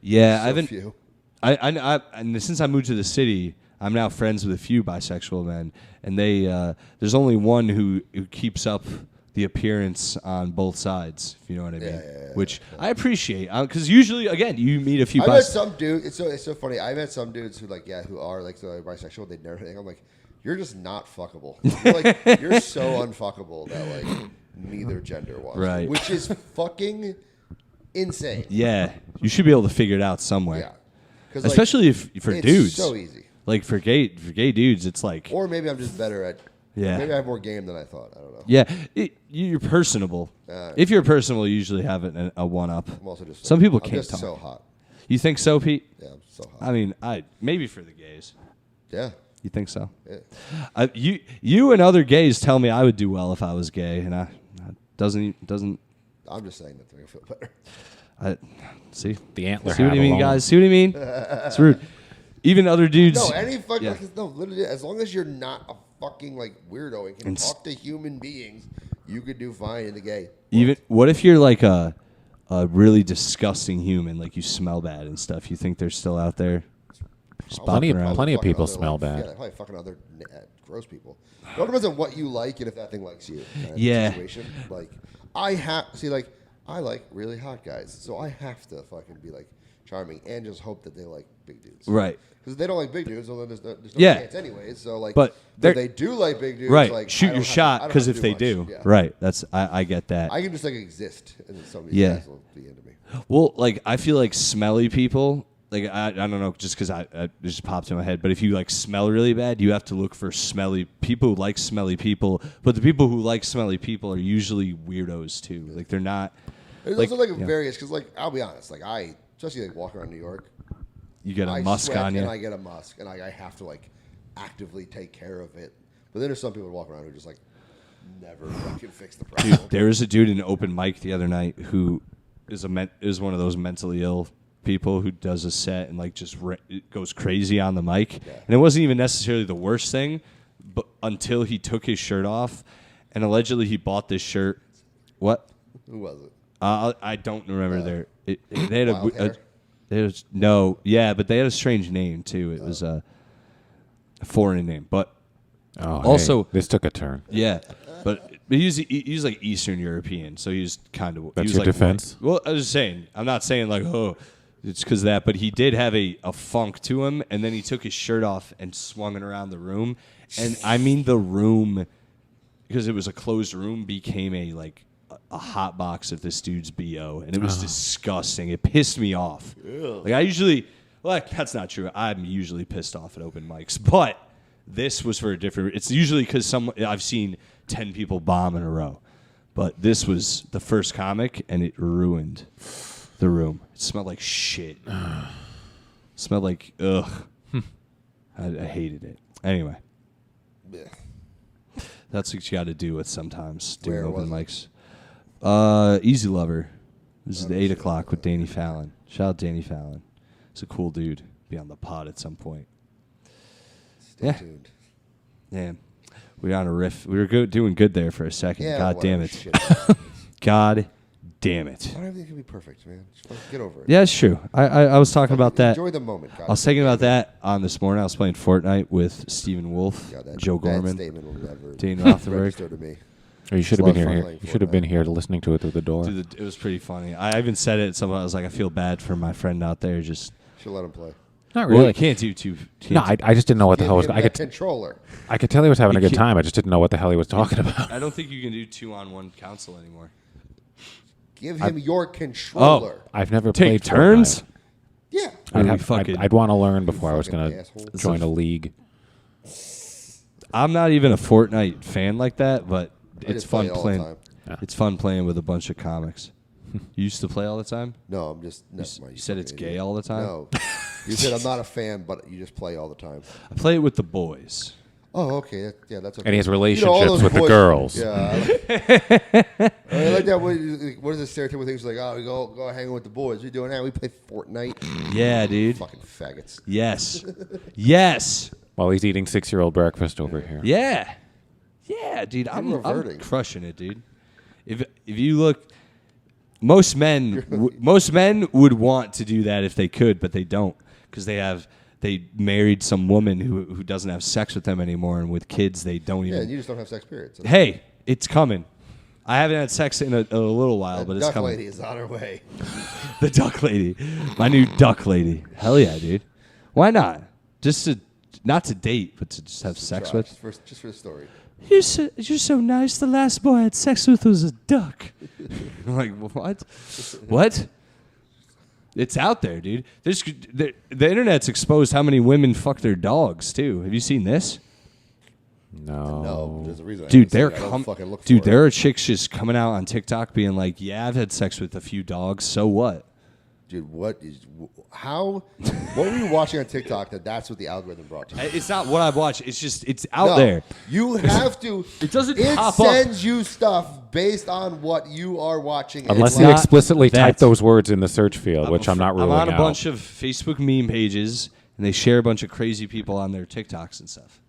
C: Yeah,
A: So
C: I haven't.
A: few.
C: And since I moved to the city, I'm now friends with a few bisexual men, and there's only one who keeps up the appearance on both sides, if you know what I mean.
A: Yeah,
C: Which I appreciate, because usually, again, you meet a few.
A: I met some dude. It's so funny. I met some dudes who who are like so bisexual. They never think. I'm like, you're just not fuckable. You're so unfuckable that like neither gender wants. you,
C: Right.
A: Which is fucking insane.
C: Yeah, you should be able to figure it out somewhere.
A: Yeah. 'Cause,
C: Especially if for
A: it's
C: dudes.
A: so easy.
C: Like for gay dudes, it's like
A: Or maybe I'm just better at.
C: Yeah.
A: Maybe I have more game than I thought. I don't know.
C: yeah, you're personable. If you're personable, you usually have a one up.
A: I'm also just.
C: Some people
A: I'm
C: can't
A: just
C: talk.
A: so hot.
C: You think so, Pete?
A: Yeah, I'm so hot.
C: I mean, maybe for the gays.
A: Yeah.
C: You think so?
A: Yeah.
C: You and other gays tell me I would do well if I was gay, and doesn't.
A: I'm just saying that to make me feel better.
C: See
B: The antler.
C: See what
B: hat
C: I mean,
B: alone.
C: guys? See what I mean? It's rude. Even other dudes.
A: No, any fucking
C: Yeah.
A: no, literally, as long as you're not a fucking like weirdo and can talk to human beings, you could do fine in the gay.
C: Even what if you're like a really disgusting human, like you smell bad and stuff? You think they're still out there? Just
B: Plenty
C: bopping around?
B: of people
A: other,
B: smell
A: like,
B: bad.
A: Yeah, they're probably fucking other gross people. It all depends on what you like and if that thing likes you. Kind of
C: Yeah.
A: Situation. Like I like really hot guys, so I have to fucking be like charming and just hope that they like big dudes.
C: Right.
A: Because if they don't like big dudes, well then there's no
C: Yeah.
A: chance anyways. So like,
C: But
A: if they do like big dudes,
C: Right.
A: like,
C: Shoot
A: I
C: your
A: don't have
C: shot,
A: to- I don't
C: because
A: have
C: if
A: to
C: they
A: much.
C: do,
A: Yeah.
C: right? That's I get that.
A: I can just like exist, and then some of these
C: Yeah.
A: guys will be into me.
C: Well, like I feel like smelly people. Like I don't know, just because it just popped in my head. But if you like smell really bad, you have to look for smelly people who like smelly people. But the people who like smelly people are usually weirdos too. Like they're not.
A: There's
C: Like,
A: also like
C: yeah.
A: various because like I'll be honest, like especially like walking around New York,
C: You get a
A: I
C: musk
A: sweat
C: on you.
A: and I get a musk, and I have to like actively take care of it. But then there's some people who walk around who just like never fucking fix the problem.
C: Dude, there was a dude in an open mic the other night who is one of those mentally ill people who does a set and like just goes crazy on the mic. Yeah. And it wasn't even necessarily the worst thing, but until he took his shirt off, and allegedly he bought this shirt. What?
A: Who was it?
C: I don't remember they had
A: Wild hair?
C: but they had a strange name too. It was a foreign name, but also
B: this took a turn.
C: Yeah, but he was like Eastern European, so he was kind of.
B: That's
C: he was
B: your
C: like
B: defense?
C: White. Well, I was just saying. I'm not saying like it's because of that, but he did have a funk to him, and then he took his shirt off and swung it around the room, and I mean the room, because it was a closed room, became a hot box of this dude's BO, and it was disgusting. It pissed me off. Ew. Like that's not true. I'm usually pissed off at open mics, but this was for a different. It's usually because I've seen 10 people bomb in a row, but this was the first comic, and it ruined the room. It smelled like shit. It smelled like ugh. I hated it. Anyway, that's what you got to do with sometimes doing open mics. Easy Lover. This is the 8 o'clock with Danny Fallon. Shout out Danny Fallon. He's a cool dude. Be on the pod at some point.
A: Stay tuned.
C: Yeah. We were on a riff. We were doing good there for a second.
A: Yeah,
C: God damn it.
A: Shit.
C: God damn it.
A: Not everything can be perfect, man. Just get over it.
C: Yeah, it's true. I was talking about that.
A: Enjoy the moment. God.
C: I was thinking about that on this morning. I was playing Fortnite with Stephen Wolf, Joe Gorman,
A: Statement will never
C: Dane Rothenberg.
A: register to me.
B: Or you should have been
A: It's a lot of
B: here.
A: fun playing
B: You should have been
A: Fortnite.
B: here listening to it through the door.
C: Dude, it was pretty funny. I even said it. Someone I was like, I feel bad for my friend out there. Just
A: Should let him play.
B: Not
C: well,
B: really.
C: you can't do two.
B: No, I just didn't know what the hell was.
A: Give him
B: I
A: that
B: could
A: controller.
B: I could tell he was having a good
C: can't-
B: time. I just didn't know what the hell he was talking about.
C: I don't think you can do 2-on-1 council anymore.
A: Give him your controller.
B: I've never
C: Take
B: played
C: turns.
B: Fortnite.
A: Yeah.
B: I'd want to learn before I was
A: fucking
B: going to
A: asshole.
B: join a league.
C: I'm not even a Fortnite fan like that, but
A: I
C: it's
A: just play
C: fun
A: it all the
C: playing.
A: time.
C: It's fun playing with a bunch of comics. You used to play all the time?
A: No, I'm just. No,
C: You said it's gay all the time?
A: No. You said I'm not a fan, but you just play all the time.
C: I play it with the boys.
A: Oh, okay. Yeah, that's okay.
B: And he has
A: all
B: relationships
A: those
B: with the
A: boys-
B: girls.
A: Yeah. I like that. What is the stereotypical thing? It's like, oh, we go hang with the boys. What are you doing now? We play Fortnite.
C: Yeah, dude.
A: Fucking faggots.
C: Yes. Yes.
B: While he's eating 6-year-old breakfast over here.
C: Yeah. Yeah, dude. I'm
A: reverting.
C: crushing it, dude. If you look, most men would want to do that if they could, but they don't, because they married some woman who doesn't have sex with them anymore, and with kids they don't
A: Yeah,
C: even.
A: and you just don't have sex, period. So
C: Hey, it's coming. I haven't had sex in a little while, but it's
A: duck
C: coming.
A: lady is on her way.
C: The duck lady, my new duck lady. Hell yeah, dude. Why not? Not to date, but to just have sex with.
A: Just for the story.
C: You're so nice. The last boy I had sex with was a duck. I'm like, what? What? It's out there, dude. The internet's exposed how many women fuck their dogs too. Have you seen this?
A: No, there's a reason. I
C: Dude,
A: haven't seen it. I don't fucking look for
C: dude,
A: it.
C: there are chicks just coming out on TikTok being like, "Yeah, I've had sex with a few dogs. So what?"
A: Dude, what were you watching on TikTok that's what the algorithm brought to you?
C: It's not what I watch. It's out
A: No,
C: there.
A: You have to.
C: It doesn't
A: It
C: pop up.
A: sends you stuff based on what you are watching.
B: Unless
A: It's
B: you
A: like-
B: explicitly type
C: that.
B: those words in the search field, which I'm not ruling
C: I'm on a
B: out.
C: bunch of Facebook meme pages, and they share a bunch of crazy people on their TikToks and stuff.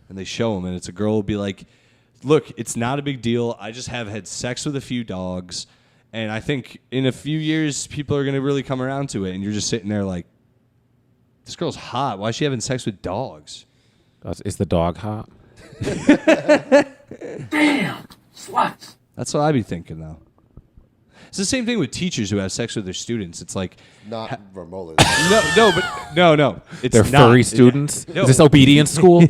C: And they show them, and it's a girl will be like, "Look, it's not a big deal. I just have had sex with a few dogs, and I think in a few years people are going to really come around to it." And you're just sitting there like, "This girl's hot. Why is she having sex with dogs?"
B: Is the dog hot?
E: Damn, sluts.
C: That's what I'd be thinking, though. It's the same thing with teachers who have sex with their students. It's like,
A: not remotely.
C: no. It's
B: They're
C: not.
B: furry students?
C: No.
B: Is this obedience school?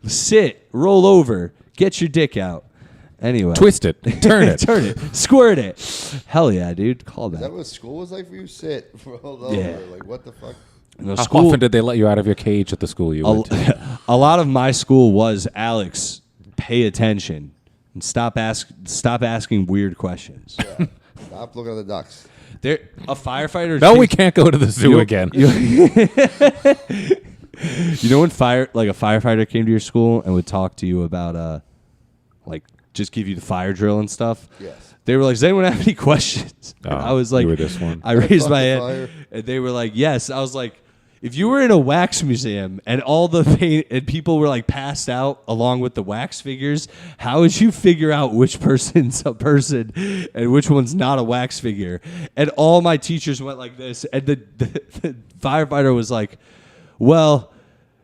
C: Sit, roll over, get your dick out. Anyway.
B: Twist it. Turn it.
C: Turn it. Squirt it. Hell yeah, dude. Call
A: Is that
C: that.
A: what school was like for you? Sit, roll over.
C: Yeah.
A: Like what the fuck?
C: No,
B: How
C: school,
B: often did they let you out of your cage at the school you went to?
C: a lot of my school was, Alex, pay attention and stop asking weird questions.
A: Yeah. Stop looking at the ducks.
C: A firefighter.
B: No, we can't go to the zoo again.
C: You know when a firefighter came to your school and would talk to you about just give you the fire drill and stuff?
A: Yes.
C: They were like, does anyone have any questions? And I was like,
B: you were this one.
C: I raised my hand
A: fire.
C: and they were like, yes. I was like, if you were in a wax museum and all the paint and people were like passed out along with the wax figures, how would you figure out which person's a person and which one's not a wax figure? And all my teachers went like this, and the firefighter was like, well,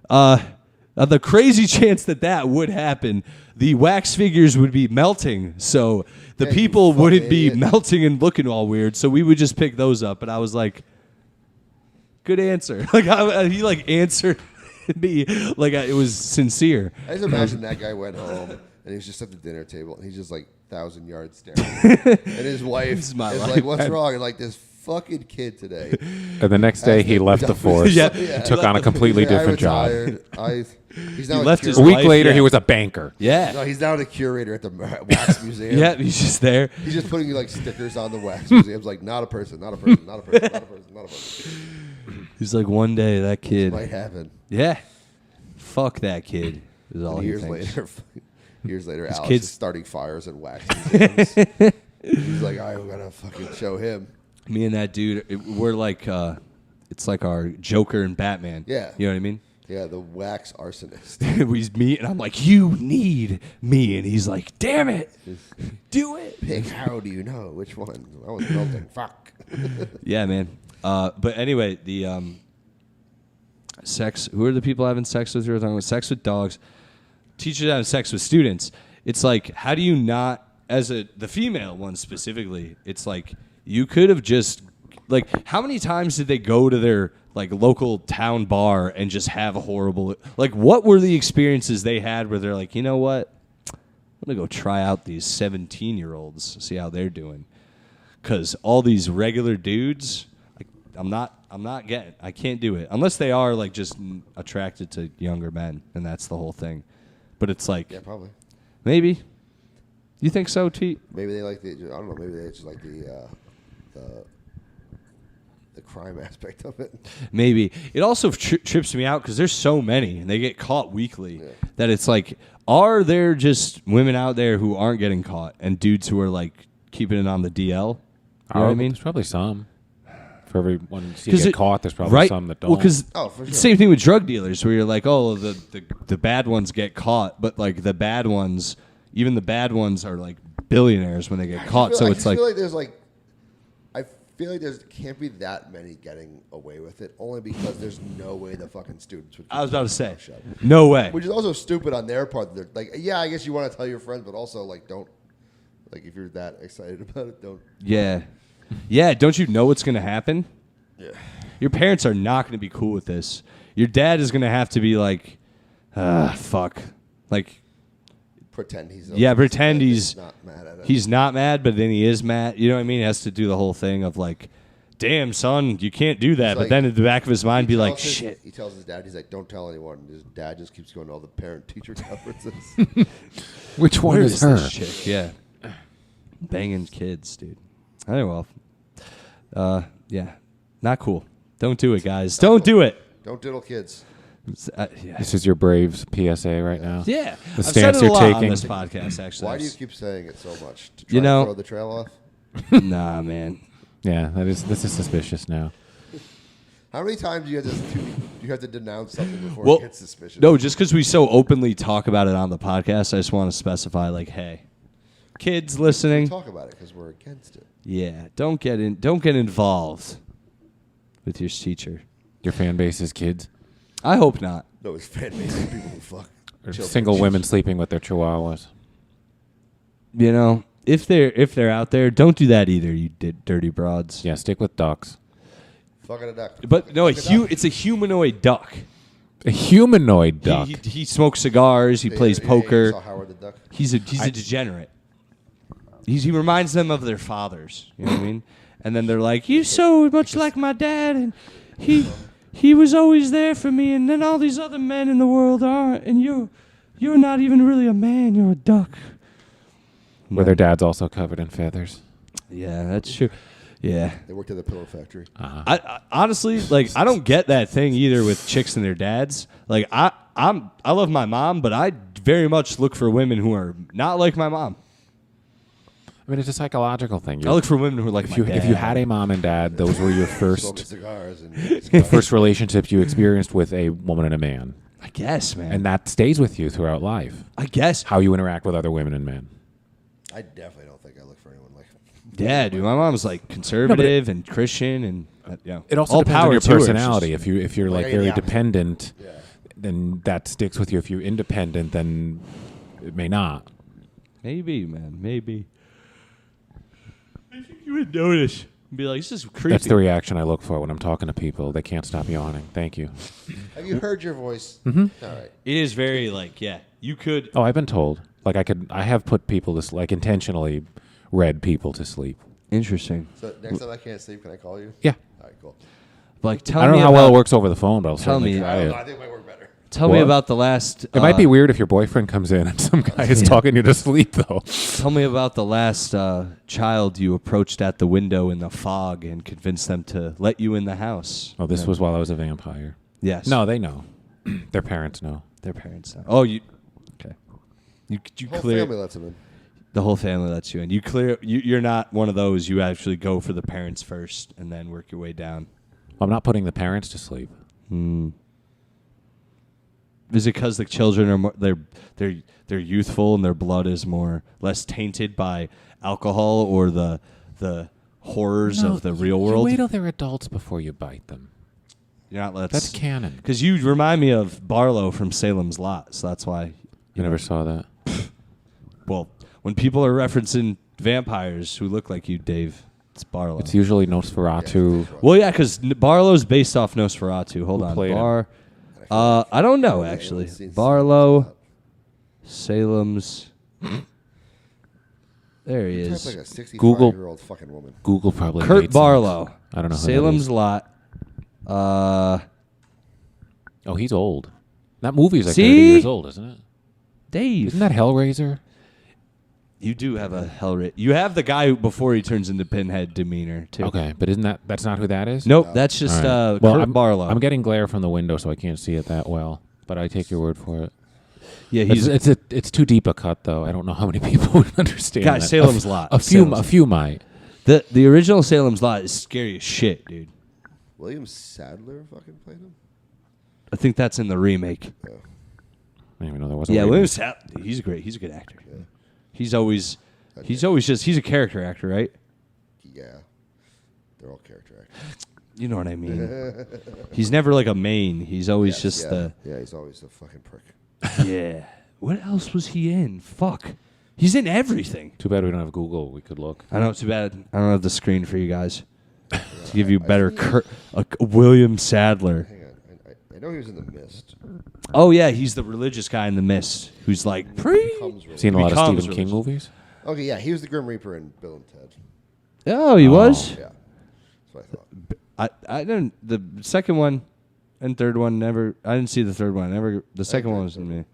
C: the crazy chance that would happen, the wax figures would be melting, so the people wouldn't be melting and looking all weird, so we would just pick those up. And I was like, good answer. He answered me like it was sincere.
A: I just imagine that guy went home and he was just at the dinner table and he's just like 1,000 yards staring. And his wife is like, what's wrong? And like, this fucking kid today.
B: And the next day, he left the force. Took on a completely different job.
A: He's now
C: left his
B: A week
C: wife,
B: later, he was a banker.
C: Yeah.
A: No, he's now the curator at the wax museum.
C: Yeah, he's just there.
A: He's just putting like stickers on the wax museums, like not a person, not a person, not a person, not a person, not a person.
C: He's like, one day that kid
A: Might happen.
C: Yeah. Fuck that kid. Is all
A: Years
C: he thinks.
A: later, Alex
C: kids-
A: is starting fires and wax museums. He's like, I gotta fucking show him.
C: Me and that dude, we're like, it's like our Joker and Batman.
A: Yeah.
C: You know what I mean?
A: Yeah, the wax arsonist.
C: We meet, and I'm like, you need me. And he's like, damn it. Do it.
A: Pig, how do you know which one? I was melting. Fuck.
C: Yeah, man. But anyway, the sex, who are the people having sex with? We were talking about sex with dogs. Teachers having sex with students. It's like, how do you not, the female one specifically, it's like, you could have just, like, how many times did they go to their, like, local town bar and just have a horrible, like, what were the experiences they had where they're like, you know what? I'm going to go try out these 17-year-olds, see how they're doing. Because all these regular dudes, like, I can't do it. Unless they are, like, just attracted to younger men, and that's the whole thing. But it's like,
A: Yeah, probably.
C: maybe. You think so, T?
A: Maybe they like I don't know, maybe they just like the crime aspect of it.
C: Maybe. It also trips me out because there's so many, and they get caught weekly, that it's like, are there just women out there who aren't getting caught and dudes who are, like, keeping it on the DL? You know what I mean?
B: There's probably some. For everyone you get caught, there's probably some that don't.
C: Well, because
A: for sure.
C: same thing with drug dealers, where you're like, oh, the bad ones get caught, but, like, the bad ones, even the bad ones are, like, billionaires when they get caught. So it's like,
A: I feel like there can't be that many getting away with it, only because there's no way the fucking students would.
C: I was about to say, no way.
A: Which is also stupid on their part. They're like, yeah, I guess you want to tell your friends, but also, like, don't, like, if you're that excited about it, don't.
C: Yeah. Yeah, don't you know what's going to happen?
A: Yeah.
C: Your parents are not going to be cool with this. Your dad is going to have to be like, fuck. Like,
A: Pretend he's.
C: Pretend he's
A: not mad at it.
C: He's not mad, but then he is mad. You know what I mean? He has to do the whole thing of like, damn, son, you can't do that.
A: He's
C: but
A: like-
C: then in the back of his mind, be like,
A: Tells
C: shit.
A: He tells his dad, he's like, don't tell anyone. And his dad just keeps going to all the parent-teacher conferences.
B: Which one
C: Where
B: is
C: is
B: her?
C: this chick? Yeah. Banging kids, dude. Anyway, yeah. Not cool. Don't do it, guys. Don't do it.
A: Don't diddle kids.
C: Yeah.
B: This is your Braves PSA right now.
C: Yeah.
B: The
C: I've
B: stance
C: said it a
B: you're
C: lot
B: taking.
C: on this podcast, actually.
A: Why do you keep saying it so much? To try
C: You know-
A: to throw the trail off?
C: Nah, man.
B: Yeah, this is suspicious now.
A: How many times do you have to denounce something before
C: Well,
A: it gets suspicious?
C: no, just because we so openly talk about it on the podcast, I just want to specify, like, hey, kids listening,
A: Talk about it because we're against it.
C: yeah, don't get involved with your teacher.
B: Your fan base is kids.
C: I hope not.
A: No, it's fan base of people who fuck.
B: Or
A: children.
B: single women sleeping with their chihuahuas.
C: You know, if they're out there, don't do that either. You dirty broads.
B: Yeah, stick with ducks.
A: Fucking a duck.
C: But no,
A: Fuck a duck.
C: it's a humanoid duck.
B: A humanoid duck.
C: He smokes cigars. He plays
A: You
C: poker.
A: saw Howard the Duck?
C: He's a degenerate. He reminds them of their fathers. You know what I mean? And then they're like, "You're so much like my dad, and he was always there for me, and then all these other men in the world aren't, and you're not even really a man. You're a duck."
B: Where their dad's also covered in feathers.
C: Yeah, that's true. Yeah.
A: They worked at the pillow factory.
C: I honestly, like, I don't get that thing either with chicks and their dads. Like, I love my mom, but I very much look for women who are not like my mom.
B: I mean, it's a psychological thing.
C: I look for women who are like
B: if
C: my
B: you
C: dad.
B: if you had a mom and dad, those were your
A: Smoking
B: first
A: cigars and
B: first relationships you experienced with a woman and a man,
C: I guess, man.
B: and that stays with you throughout life.
C: I guess.
B: How you interact with other women and men.
A: I definitely don't think I look for anyone like
C: Yeah, dude. My mom's like conservative and Christian, and
B: It also
C: all
B: depends
C: power
B: on your
C: to her. It's
B: personality.
C: just-
B: If you're like
A: Like
B: very
A: the opposite.
B: dependent, then that sticks with you. If you're independent, then it may not.
C: Maybe, man. Maybe. I think you would notice. Be like, this is creepy.
B: That's the reaction I look for when I'm talking to people. They can't stop yawning. Thank you.
A: Have you heard your voice? Mm-hmm. All right.
C: It is very like, yeah. You could.
B: Oh, I've been told. Like I have put people to like intentionally read people to sleep.
C: Interesting.
A: So next time I can't sleep, can I call you?
B: Yeah.
A: All right, cool.
C: Like, tell
B: I don't
C: me
B: know how
C: about,
B: well it works over the phone, but I'll
C: Tell
B: certainly
C: me-
B: try
A: I don't
B: it.
A: know. I think it might work better.
C: Tell me
B: What?
C: about the last.
B: It might be weird if your boyfriend comes in and some guy is talking you to sleep, though.
C: Tell me about the last child you approached at the window in the fog and convinced them to let you in the house.
B: Oh, this was while I was a vampire.
C: Yes.
B: No, they know. Their parents know.
C: Their parents. Know. Oh, you. Okay. You
A: Whole
C: clear.
A: family lets him in.
C: The whole family lets you in. You clear. You're not one of those. You actually go for the parents first and then work your way down.
B: I'm not putting the parents to sleep.
C: Is it because the children are more, they're youthful and their blood is less tainted by alcohol or the horrors of the real world?
B: You wait till they're adults before you bite them.
C: You're not
B: That's canon.
C: Because you remind me of Barlow from Salem's Lot, so that's why.
B: You never saw that.
C: Well, when people are referencing vampires who look like you, Dave, it's Barlow.
B: It's usually Nosferatu.
C: Well, yeah, because Barlow's based off Nosferatu. Hold on,
B: played him?
C: I don't know actually.
A: seen
C: Barlow, Salem's. There he
A: Type
C: is.
A: like a 65-year-old fucking woman.
B: Google probably
C: Kurt
B: hates
C: Barlow.
B: him. I don't know who
C: Salem's
B: that is.
C: Lot.
B: Oh, he's old. That movie is like
C: See?
B: 30 years old, isn't it?
C: Dave.
B: Isn't that Hellraiser?
C: You do have a Hellraiser. You have the guy who, before he turns into Pinhead demeanor too.
B: Okay, but that's not who that is?
C: Nope, that's just
B: All right. Well,
C: Kurt
B: I'm,
C: Barlow.
B: I'm getting glare from the window, so I can't see it that well. But I take your word for it.
C: yeah,
B: It's too deep a cut, though. I don't know how many people would understand.
C: Guys,
B: that.
C: Salem's Lot.
B: A few
C: Salem's-
B: might.
C: the original Salem's Lot is scary as shit, dude.
A: William Sadler fucking played him?
C: I think that's in the remake.
B: I didn't even know there was. A
C: Yeah,
B: remake.
C: William Sadler. He's great. He's a good actor. He's always just he's a character actor, right?
A: Yeah. They're all character actors.
C: You know what I mean. He's never like a main. He's always just
A: Yeah, he's always a fucking prick.
C: yeah. What else was he in? Fuck. He's in everything.
B: Too bad we don't have Google. We could look.
C: I know. Too bad. I don't have the screen for you guys to give you better. William Sadler.
A: Hang on. I know he was in The Mist.
C: Oh yeah, he's the religious guy in The Mist who's like
A: Becomes really-
B: Seen a lot of
C: Becomes
B: Stephen King
C: religious.
B: movies.
A: Okay, yeah, he was the Grim Reaper in Bill and Ted.
C: Oh, he was.
A: Yeah. That's what I thought.
C: I didn't. The second one and third one never. I didn't see the third one. Never. The second one was in me.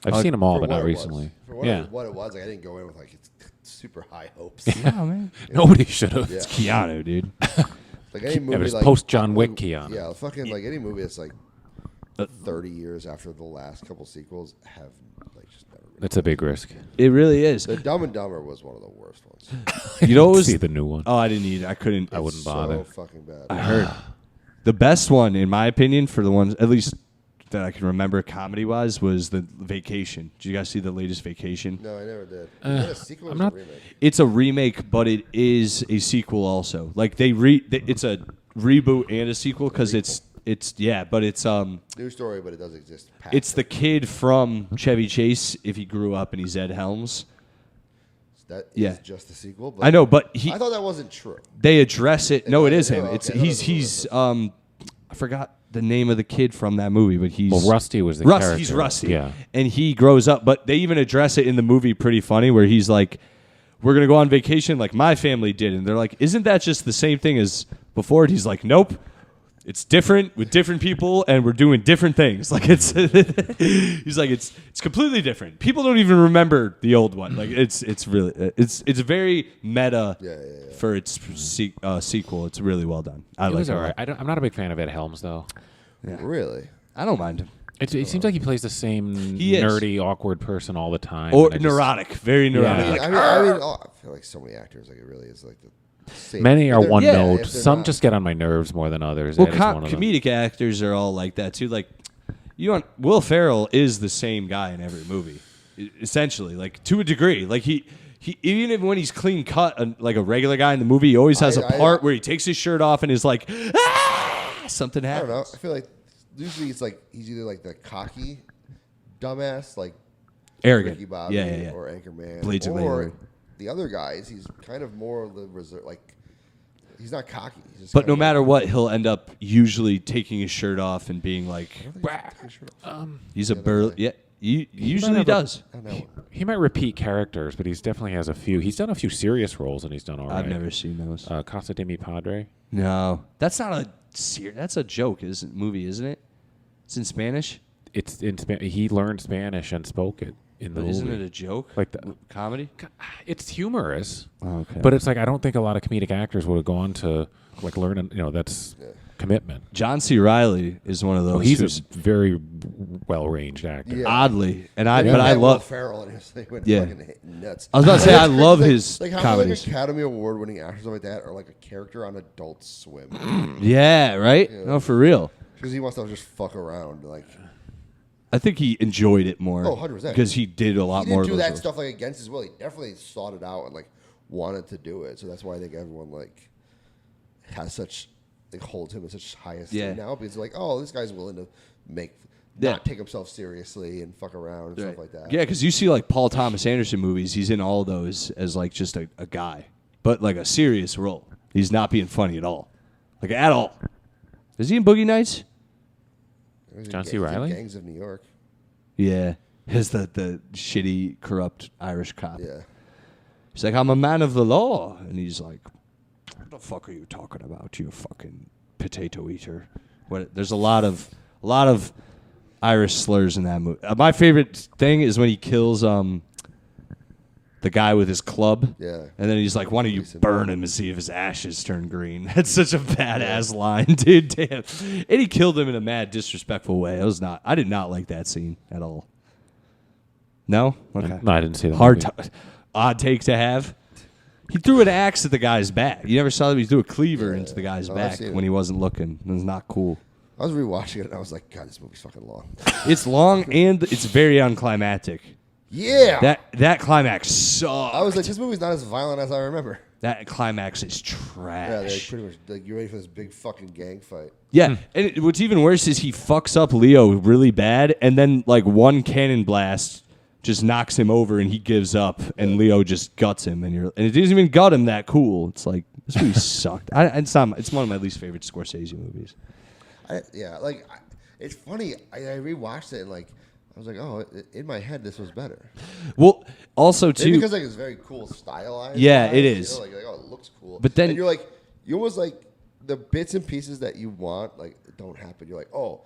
B: I've seen them all,
A: For
B: but
A: what
B: not
A: it was.
B: recently.
A: For what it was, like, I didn't go in with like super high hopes.
C: Oh man,
B: Nobody should have.
A: Yeah.
C: Keanu, dude.
A: Like any movie,
B: Yeah, there's
A: like
B: post John Wick Keanu.
A: Yeah, fucking like any movie that's like 30 years after the last couple sequels have like just never. Really.
B: That's a big risk.
C: It really is.
A: The Dumb and Dumber was one of the worst ones.
C: You know what was?
B: See the new one.
C: Oh, I didn't either. I couldn't.
B: I wouldn't
A: So
B: bother.
A: fucking bad.
C: I heard the best one, in my opinion, for the ones at least that I can remember comedy wise, was the Vacation. Did you guys see the latest Vacation?
A: No, I never did. Is that a sequel or
B: I'm
A: is it
B: not-
A: a remake?
C: It's a remake, but it is a sequel also. Like it's a reboot and a sequel because it's but it's
A: New story, but it does exist. Past
C: it's the
A: it.
C: kid from Chevy Chase if he grew up and he's Ed Helms.
A: That is
C: Yeah.
A: just a sequel. But
C: I know, but
A: I thought that wasn't true.
C: they address it. No, it is him.
A: Oh,
C: It's
A: okay.
C: he's I forgot the name of the kid from that movie, but he's
B: Well, Rusty was the
C: Rusty.
B: character.
C: He's Rusty.
B: Yeah.
C: And he grows up, but they even address it in the movie pretty funny where he's like, we're going to go on vacation like my family did. And they're like, isn't that just the same thing as before? And he's like, nope. It's different with different people, and we're doing different things. Like it's, he's like it's completely different. People don't even remember the old one. Like it's really it's very meta for its sequel. It's really well done. I like it.
B: All right. I'm not a big fan of Ed Helms though.
A: Yeah. Really?
C: I don't mind him.
B: It seems like he plays the same nerdy, awkward person all the time.
C: Or neurotic, very neurotic.
A: Yeah. I feel like so many actors, like it really is like the same.
B: Many are one note. Some
A: not.
B: just get on my nerves more than others.
C: Well,
B: Ed is one of them.
C: comedic actors are all like that too. Like, Will Ferrell is the same guy in every movie, essentially. Like to a degree. Like he even when he's clean cut, like a regular guy in the movie, he always has a part where he takes his shirt off and is like, something happens.
A: I don't know. I feel like usually it's like he's either like the cocky dumbass, like
C: arrogant,
A: Ricky Bobby or Anchorman,
C: Blades
A: or the other guys. He's kind of more the reserve. Like he's not cocky. He's just
C: but no matter what, he'll end up usually taking his shirt off and being like, he's a burly. Yeah, he usually does.
B: He might repeat characters, but he's definitely has a few. He's done a few serious roles, and he's done all right.
C: I've never seen those.
B: Casa de mi Padre.
C: No, that's not a that's a joke, movie, isn't it? It's in Spanish.
B: It's in he learned Spanish and spoke it in the movie.
C: Isn't it a joke?
B: Like the
C: comedy?
B: It's humorous.
C: Oh, okay.
B: But it's like I don't think a lot of comedic actors would have gone to like learn. That's commitment.
C: John C. Reilly is one of those.
B: He's a very well-ranged actor.
A: Yeah.
C: Oddly, and
A: I
C: love
A: Will Ferrell and his thing went fucking nuts.
C: I was about to say I love his
A: like how
C: comedies.
A: Like Academy Award-winning actors like that are like a character on Adult Swim.
C: Yeah, right. Yeah. No, for real.
A: Because he wants to just fuck around, like.
C: I think he enjoyed it more.
A: Oh, 100%.
C: Because he did a lot more.
A: He didn't do that stuff like against his will. He definitely sought it out and like wanted to do it. So that's why I think everyone like has such. Like holds him in such high esteem now because like, oh, this guy's willing to not take himself seriously and fuck around and stuff like that.
C: Yeah, because you see like Paul Thomas Anderson movies, he's in all those as like just a guy, but like a serious role. He's not being funny at all, like at all. Is he in Boogie Nights?
B: John C. Reilly?
A: Gangs of New York.
C: Yeah, he's the shitty, corrupt Irish cop.
A: Yeah,
C: he's like, I'm a man of the law, and he's like, what the fuck are you talking about, you fucking potato eater? There's a lot of Irish slurs in that movie. My favorite thing is when he kills the guy with his club. Yeah. And then he's like, why don't you burn him and see if his ashes turn green? That's such a badass line, dude. Damn. And he killed him in a mad, disrespectful way. I did not like that scene at all. No? Okay.
B: No, I didn't see that.
C: Odd take to have. He threw an axe at the guy's back. You never saw that he threw a cleaver into the guy's back when he wasn't looking. It was not cool.
A: I was rewatching it and I was like, God, this movie's fucking long.
C: It's long and it's very unclimactic.
A: Yeah.
C: That climax sucked.
A: I was like, this movie's not as violent as I remember.
C: That climax is trash.
A: Yeah, they're pretty much like you're ready for this big fucking gang fight.
C: Yeah, and what's even worse is he fucks up Leo really bad, and then like one cannon blast just knocks him over and he gives up, and Leo just guts him, and it doesn't even gut him that cool. It's like this movie sucked. It's one of my least favorite Scorsese movies.
A: It's funny. I rewatched it and like I was like, oh, in my head this was better.
C: Well, also too
A: maybe because like it's very cool stylized.
C: Yeah, it is.
A: You know, like oh, it looks cool.
C: But then
A: and you're like, you almost like the bits and pieces that you want like don't happen. You're like, oh.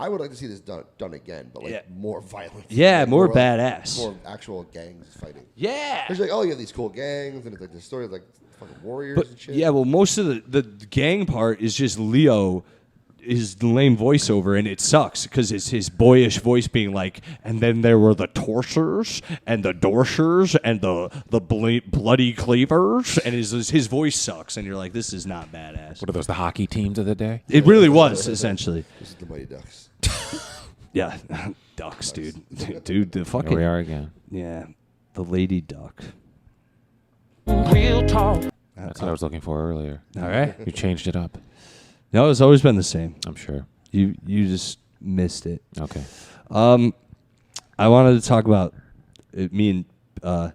A: I would like to see this done again, but like more violent.
C: Yeah,
A: like,
C: more badass.
A: More actual gangs fighting.
C: Yeah.
A: It's like, oh, you have these cool gangs, and it's like the story of like fucking warriors and shit.
C: Yeah, well, most of the gang part is just Leo, his lame voiceover, and it sucks because it's his boyish voice being like, and then there were the Torchers and the Dorshers and the bloody Cleavers, and his voice sucks, and you're like, this is not badass.
B: What are those, the hockey teams of the day?
C: It really was, essentially.
A: This is the Mighty Ducks.
C: Yeah, Ducks, dude. Dude, the fucking...
B: Here we are again.
C: Yeah, the Lady Duck.
E: Real talk.
B: That's what I was looking for earlier.
C: All right.
B: You changed it up.
C: No, it's always been the same.
B: I'm sure.
C: You just missed it.
B: Okay.
C: I wanted to talk about me and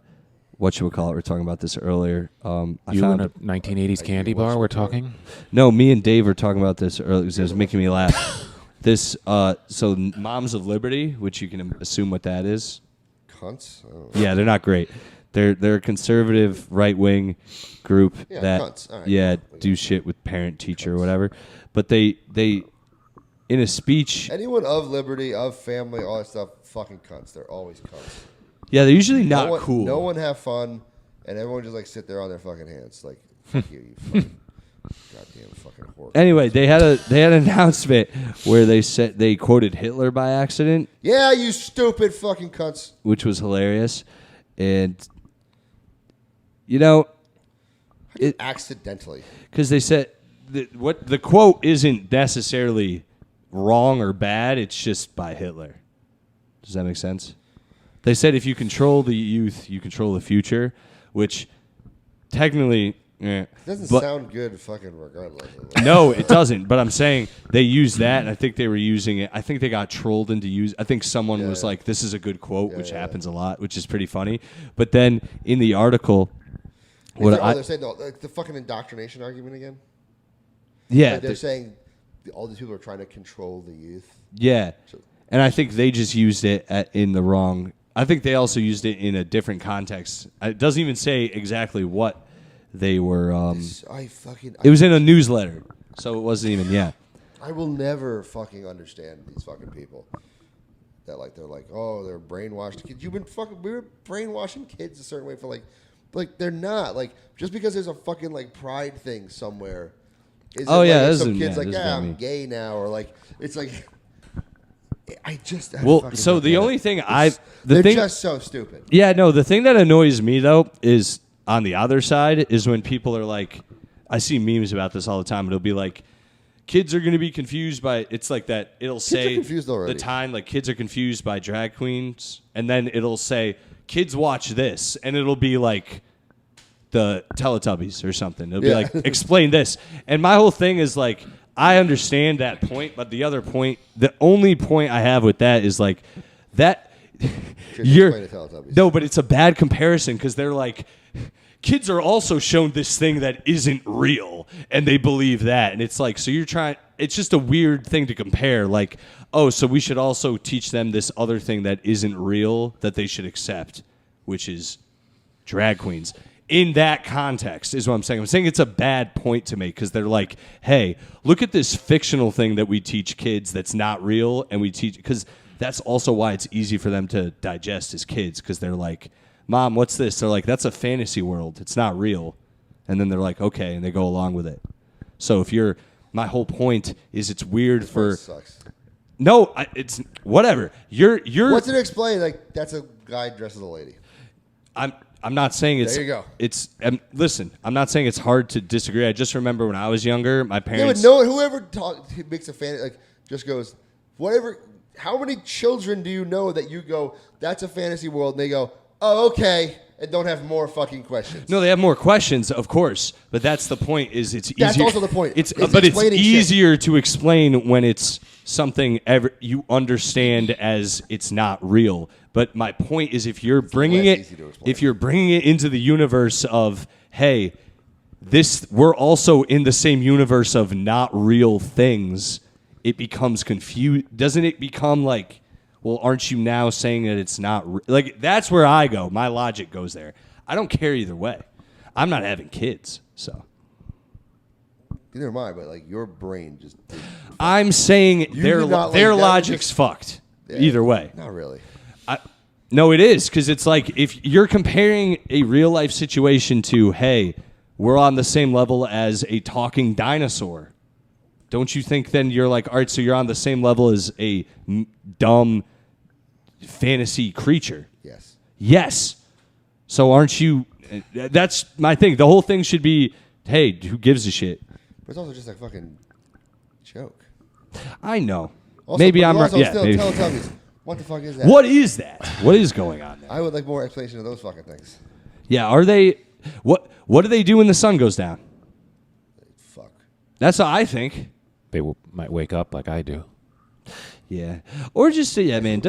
C: what you would call it. We were talking about this earlier.
B: You in a 1980s candy bar? We're talking.
C: No, me and Dave were talking about this earlier because it was making me laugh. This so Moms of Liberty, which you can assume what that is.
A: Cunts.
C: Yeah, they're not great. They're a conservative right wing group
A: Yeah,
C: that
A: cunts. All right.
C: do shit with parent teacher or whatever. But they in a speech,
A: Anyone of liberty, of family, all that stuff, fucking cunts. They're always cunts.
C: yeah, they're usually not
A: no one,
C: cool.
A: No one have fun, and everyone just like sit there on their fucking hands. Like, fuck you fucking goddamn fucking whore.
C: Anyway, they had an announcement where they said they quoted Hitler by accident,
A: Yeah, you stupid fucking cunts.
C: which was hilarious. And you know,
A: Accidentally.
C: because they said what the quote isn't necessarily wrong or bad, it's just by Hitler. Does that make sense? They said if you control the youth, you control the future, which technically
A: It doesn't
C: but-
A: sound good fucking regardless.
C: no, it doesn't. But I'm saying they used that, and I think they were using it. I think they got trolled into use. I think someone was like, "This is a good quote," which happens a lot, which is pretty funny. But then in the article,
A: they're saying the fucking indoctrination argument again?
C: yeah,
A: Like they're saying all these people are trying to control the youth.
C: yeah, and I think they just used it in the wrong. I think they also used it in a different context. It doesn't even say exactly what they were. It was in a newsletter, so it wasn't even. Yeah,
A: I will never fucking understand these fucking people that like they're like, oh, they're brainwashed kids. We were brainwashing kids a certain way for like they're not like just because there's a fucking like pride thing somewhere.
C: Oh, yeah,
A: like,
C: this
A: some
C: is-
A: kids
C: yeah,
A: like
C: this is
A: yeah,
C: about me.
A: I'm gay now or like it's like I
C: well,
A: fucking
C: so
A: don't
C: the
A: get
C: only
A: it.
C: thing
A: They're just so stupid.
C: Yeah, no, the thing that annoys me, though, is on the other side is when people are like, I see memes about this all the time. It'll be like, kids are going to be confused by, it's like that, it'll say
A: confused already.
C: the time, like kids are confused by drag queens, and then it'll say, kids watch this, and it'll be like the Teletubbies or something. It'll be like, explain this. And my whole thing is like, I understand that point, but the other point, the only point I have with that is like, that you're
A: explain the Teletubbies.
C: no, but it's a bad comparison because they're like kids are also shown this thing that isn't real and they believe that, and it's like so you're trying. It's just a weird thing to compare. Like, oh, so we should also teach them this other thing that isn't real that they should accept, which is drag queens. In that context is what I'm saying. I'm saying it's a bad point to make because they're like, hey, look at this fictional thing that we teach kids that's not real, and we teach because that's also why it's easy for them to digest as kids because they're like, Mom, what's this? They're like, that's a fantasy world. It's not real. And then they're like, okay, and they go along with it. So my whole point is it's weird for.
A: Sucks.
C: No, it's whatever. You're.
A: What's it explain? Like that's a guy dressed as a lady.
C: I'm not saying it's.
A: There you go.
C: It's listen. I'm not saying it's hard to disagree. I just remember when I was younger, my
A: Yeah,
C: parents.
A: but whoever makes a fan like just goes whatever. How many children do you know that you go that's a fantasy world and they go oh okay and don't have more fucking questions?
C: No, they have more questions, of course, but that's the point. Is it's easier.
A: That's also the point.
C: It's
A: It's
C: but it's
A: explaining
C: easier to explain when it's something you understand as it's not real. But my point is, if you're bringing
A: less
C: it,
A: easy to explain.
C: if you're bringing it into the universe of hey, we're also in the same universe of not real things, it becomes confused. Doesn't it become like? Well, aren't you now saying that it's not like that's where I go. My logic goes there. I don't care either way. I'm not having kids, so
A: Neither am I, but like your brain just
C: I'm saying their
A: do not like
C: their
A: that,
C: logic's
A: just-
C: fucked. Either way,
A: not really.
C: no, it is because it's like if you're comparing a real life situation to hey, we're on the same level as a talking dinosaur. Don't you think then you're like, all right, so you're on the same level as a dumb fantasy creature?
A: Yes.
C: Yes. So aren't you? That's my thing. The whole thing should be, hey, who gives a shit?
A: But it's also just a fucking joke.
C: I know.
A: Also,
C: Maybe
A: but
C: I'm
A: you also
C: right. Yeah.
A: still
C: Maybe.
A: Teletubbies. What the fuck is that?
C: What is that? What is going on there?
A: I would like more explanation of those fucking things.
C: Yeah. Are they? What do they do when the sun goes down?
A: Fuck.
C: That's what I think.
B: They might wake up like I do.
C: Yeah. Or just yeah, man.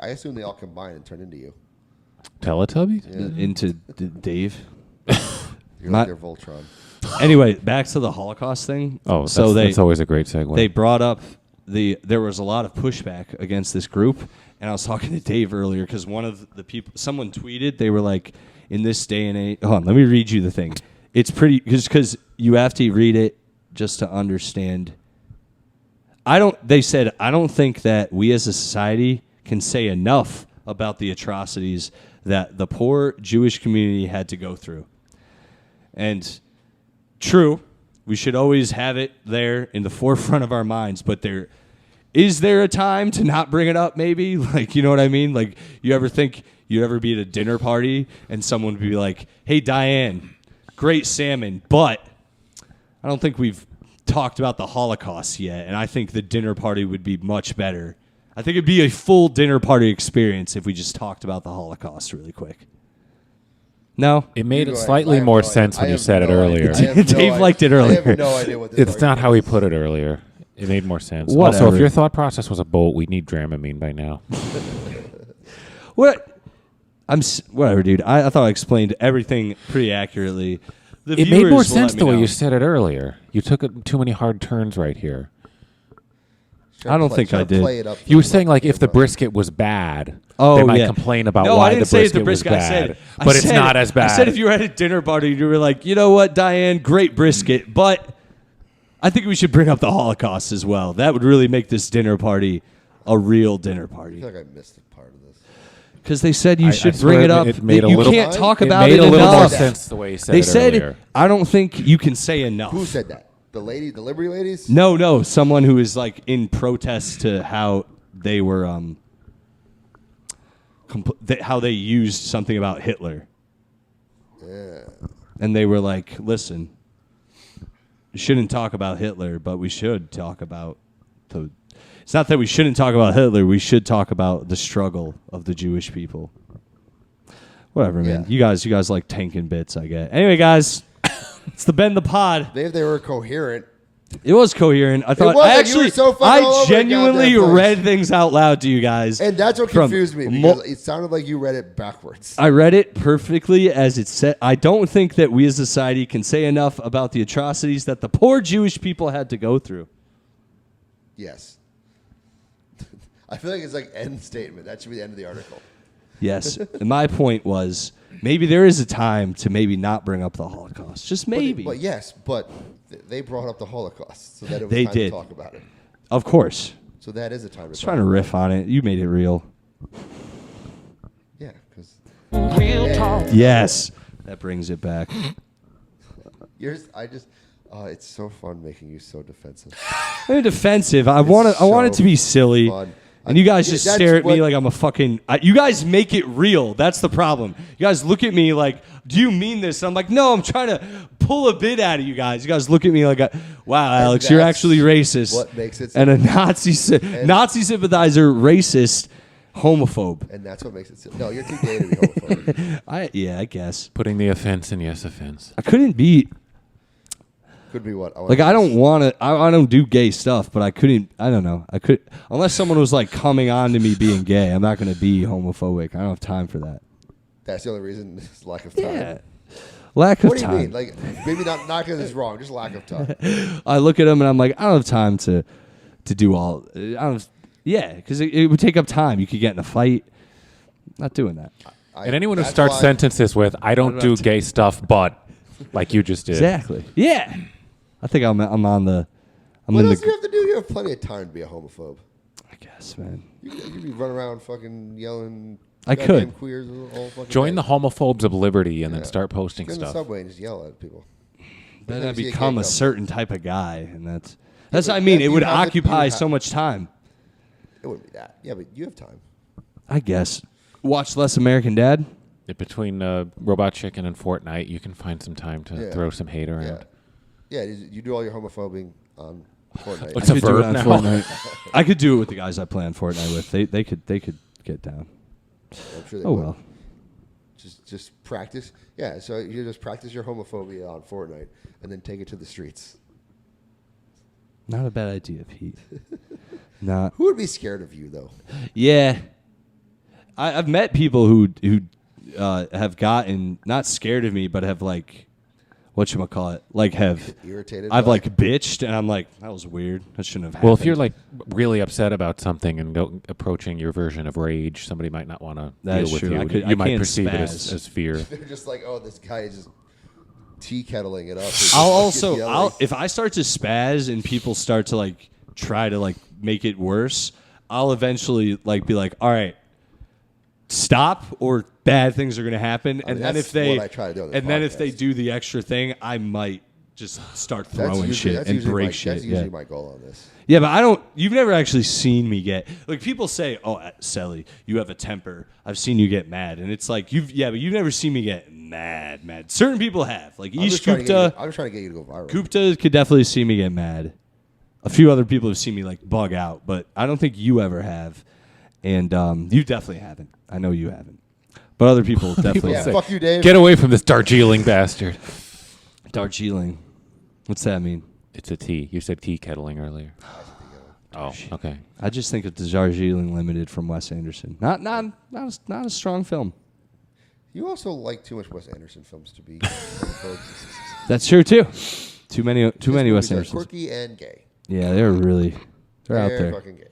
A: I assume they all combine and turn into you.
B: Teletubbies?
C: Into Dave.
A: You're
C: My-
A: like their Voltron.
C: Anyway, back to the Holocaust thing.
B: Oh,
C: so
B: that's always a great segue.
C: they brought up there was a lot of pushback against this group, and I was talking to Dave earlier because one of the people, someone tweeted, they were like, in this day and age. Hold on, let me read you the thing. It's pretty because you have to read it just to understand. They said I don't think that we as a society can say enough about the atrocities that the poor Jewish community had to go through. And true, we should always have it there in the forefront of our minds, but is there a time to not bring it up maybe? Like, you know what I mean? Like, you ever think you'd ever be at a dinner party and someone would be like, hey, Diane, great salmon, but I don't think we've talked about the Holocaust yet, and I think the dinner party would be much better. I think it'd be a full dinner party experience if we just talked about the Holocaust really quick. No?
B: It made slightly more sense when you said it earlier.
C: Dave liked it earlier.
A: I have no idea what this
B: It's not how he put it earlier. It made more sense.
C: Whatever.
B: Also, if your thought process was a bolt, we need Dramamine by now.
C: What? Whatever, dude. I thought I explained everything pretty accurately.
B: It made more sense the way you said it earlier. You took too many hard turns right here.
C: I don't think I did.
B: You were saying like if the brisket was bad,
C: Oh,
B: they might
C: yeah.
B: complain about
C: No,
B: why
C: I didn't
B: the
C: say
B: brisket,
C: the brisket
B: was bad.
C: I
B: But
C: said
B: it's not as bad.
C: I said if you were at a dinner party, you were like, you know what, Diane, great brisket, but I think we should bring up the Holocaust as well. That would really make this dinner party a real dinner
A: I
C: party.
A: feel like I missed a part of this.
C: Because they said you
B: I
C: should
B: swear
C: bring it up.
B: it made a
C: You
B: little-
C: can't talk
B: It
C: about
B: made
C: it
B: a little more
C: enough.
B: sense the way he said
C: They
B: it
C: said,
B: earlier.
C: I don't think you can say enough.
A: Who said that? The Liberty ladies?
C: No, someone who is like in protest to how they were, how they used something about Hitler.
A: Yeah.
C: And they were like, listen, we shouldn't talk about Hitler, but we should talk about the... It's not that we shouldn't talk about Hitler. We should talk about the struggle of the Jewish people. Whatever, man.
A: Yeah.
C: You guys like tanking bits, I get. Anyway, guys, it's the Bend the Pod.
A: They were coherent.
C: It was coherent. I thought
A: was,
C: I
A: like, you were
C: actually,
A: so fucking all
C: I
A: over the
C: genuinely
A: goddamn place.
C: read things out loud to you guys.
A: And that's what
C: from
A: confused me because it sounded like you read it backwards.
C: I read it perfectly as it said. I don't think that we as a society can say enough about the atrocities that the poor Jewish people had to go through.
A: Yes. I feel like it's like end statement. That should be the end of the article.
C: Yes. And my point was maybe there is a time to maybe not bring up the Holocaust. Just maybe.
A: But yes, they brought up the Holocaust, so that it was
C: They
A: time
C: did.
A: to talk about it.
C: Of course.
A: So that is a time to
C: I was
A: talk
C: trying to riff on it. You made it real.
A: Yeah, because
E: Real talk.
C: Yes. That brings it back.
A: it's so fun making you so defensive.
C: I'm defensive. I want it to be silly.
A: Fun.
C: And you guys just
A: That's
C: stare at me
A: what-
C: like I'm a fucking... you guys make it real. That's the problem. You guys look at me like, do you mean this? And I'm like, no, I'm trying to pull a bit out of you guys. You guys look at me like, wow, Alex, you're
A: that's
C: actually racist.
A: what makes it
C: And a Nazi sympathizer, racist, homophobe.
A: And that's what makes it silly. No, you're too gay to be homophobic.
C: I guess.
B: Putting the offense in yes offense.
C: I couldn't be...
A: Could be what?
C: Like, I don't want to... I don't do gay stuff, but I couldn't... I don't know. I could... Unless someone was, like, coming on to me being gay, I'm not going to be homophobic. I don't have time for that.
A: That's the only reason is lack of time.
C: Yeah. Lack of
A: What do you
C: time.
A: mean? Like, maybe not because it's wrong, just lack of time.
C: I look at them and I'm like, I don't have time to do all... Yeah, because it would take up time. You could get in a fight. Not doing that.
B: And anyone who
A: that's
B: starts
A: why-
B: sentences with, I don't do gay stuff, but... Like you just did.
C: Exactly. Yeah. I think I'm on the...
A: What else do you have to do? You have plenty of time to be a homophobe.
C: I guess, man.
A: You could be running around fucking yelling.
C: I
A: goddamn
C: could.
A: Queers all fucking
B: Join
A: day.
B: the homophobes of liberty and then
A: Yeah.
B: start posting
A: Get in the
B: stuff.
A: subway and just yell at people.
C: Then
A: never
C: I
A: see a gay
C: become a
A: couple.
C: certain type of guy, and that's
A: but
C: what I mean.
A: then
C: It
A: you
C: would
A: have to-
C: occupy
A: you
C: so
A: have-
C: much time.
A: It wouldn't be that. Yeah, but you have time.
C: I guess. Watch less American Dad.
B: Between Robot Chicken and Fortnite, you can find some time to
A: Yeah.
B: throw some hate around.
A: Yeah, you do all your homophobing on Fortnite.
B: What's a
C: could do it
B: verb
C: on
B: now?
C: Fortnite. I could do it with the guys I play on Fortnite with. They could get down.
A: I'm sure they
C: Oh
A: would.
C: well.
A: Just practice. Yeah, so you just practice your homophobia on Fortnite and then take it to the streets.
C: Not a bad idea, Pete. Not.
A: Who would be scared of you though?
C: Yeah. I've met people who have gotten not scared of me, but have like whatchamacallit, like have
A: irritated.
C: I've like bitched, and I'm like, that was weird. That shouldn't have happened.
B: Well, if you're like really upset about something and approaching your version of rage, somebody might not want to
C: That
B: deal
C: is
B: with
C: true.
B: you.
C: I
B: You might
C: can't
B: perceive it
C: spaz.
B: as fear.
A: They're just like, oh, this guy is just tea kettling it up.
C: If I start to spaz and people start to like try to like make it worse, I'll eventually like be like, all right, stop, or bad things are going to happen. And then if they,
A: what I try to do on this
C: and then if
A: podcast.
C: they do the extra thing, I might just start
A: That's
C: throwing
A: usually-
C: shit
A: that's
C: and
A: usually
C: break
A: my,
C: shit.
A: That's usually my goal on this.
C: Yeah, but I don't. You've never actually seen me get like people say, "Oh, Sally, you have a temper." I've seen you get mad, and it's like but you've never seen me get mad. Certain people have, like
A: I'm
C: Ish
A: just trying to
C: Gupta.
A: I'm just trying to get you to go viral.
C: Gupta could definitely see me get mad. A few other people have seen me like bug out, but I don't think you ever have, and you definitely haven't. I know you haven't, but other people definitely.
A: Yeah,
B: say,
A: fuck you, Dave.
B: Get away from this Darjeeling bastard.
C: Darjeeling, what's that mean?
B: It's a tea. You said tea kettling earlier. Oh, okay.
C: I just think of the Darjeeling Limited from Wes Anderson. Not a strong film.
A: You also like too much Wes Anderson films to be.
C: That's true too. Too many Wes
A: Movies are
C: Andersons.
A: quirky and gay.
C: Yeah, they're out there.
A: Fucking gay.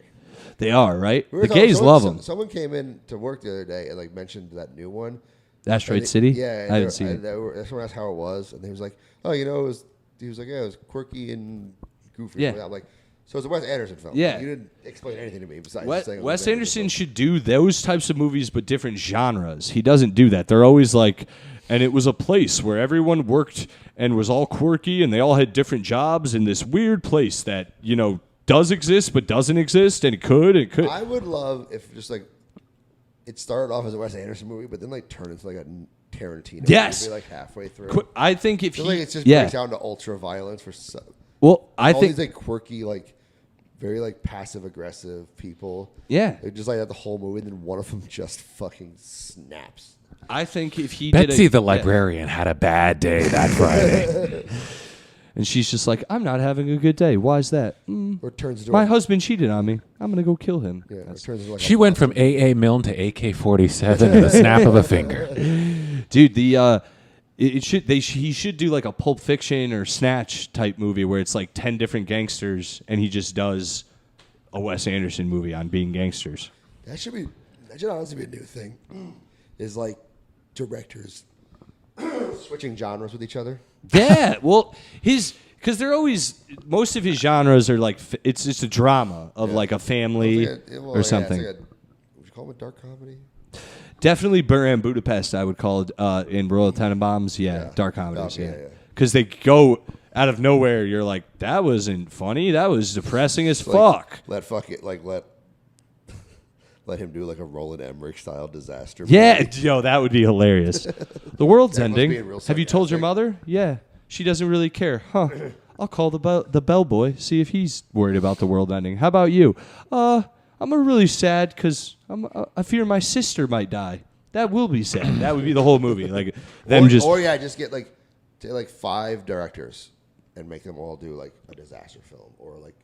C: They are, right?
A: We were
C: The
A: talking-
C: gays
A: someone-
C: love them.
A: Someone came in to work the other day and like mentioned that new one.
C: Asteroid City?
A: Yeah,
C: I haven't seen it.
A: Someone asked how it was, and he was like, "Oh, you know, he was like, yeah, it was quirky and goofy."
C: Yeah.
A: I'm like, so it's a Wes Anderson film.
C: Yeah.
A: You didn't explain anything to me besides
C: Wes,
A: saying it was
C: Wes
A: an
C: Anderson
A: film.
C: should do those types of movies, but different genres. He doesn't do that. They're always like, and it was a place where everyone worked and was all quirky, and they all had different jobs in this weird place that, does exist but doesn't exist, and it could.
A: I would love if just like it started off as a Wes Anderson movie, but then like turned into like a Tarantino
C: Yes.
A: movie like halfway through.
C: I think if
A: I feel
C: he,
A: like it's just
C: yeah.
A: breaks down to ultra violence for
C: Well, I
A: all
C: think
A: these like quirky, like very like passive aggressive people.
C: Yeah.
A: They just like have the whole movie, and then one of them just fucking snaps.
C: I think if he
B: Betsy
C: did
B: the librarian had a bad day that Friday.
C: and she's just like, I'm not having a good day. Why is that?
A: Or turns into
C: My husband cheated on me. I'm gonna go kill him.
A: Yeah, it turns into like
B: She went from AA Milne to AK-47 in the snap of a finger.
C: Dude, he should do like a Pulp Fiction or Snatch type movie where it's like 10 different gangsters and he just does a Wes Anderson movie on being gangsters.
A: That should honestly be a new thing. Is like directors switching genres with each other.
C: Yeah, well, because they're always, most of his genres are like, it's just a drama of like a family or something.
A: Would you call it a dark comedy?
C: Definitely Grand Budapest, I would call it, in Royal Tenenbaums. Yeah, dark comedies,
A: yeah.
C: Because they go out of nowhere, you're like, that wasn't funny, that was depressing as fuck.
A: Let him do like a Roland Emmerich style disaster.
C: Yeah,
A: movie.
C: yo, that would be hilarious. The world's
A: Everyone's
C: ending.
A: being real
C: Have you told your
A: sarcastic.
C: mother? Yeah. She doesn't really care. Huh. I'll call the bellboy, see if he's worried about the world ending. How about you? I'm really sad because I fear my sister might die. That will be sad. That would be the whole movie. Like them
A: just get like take like 5 directors and make them all do like a disaster film or like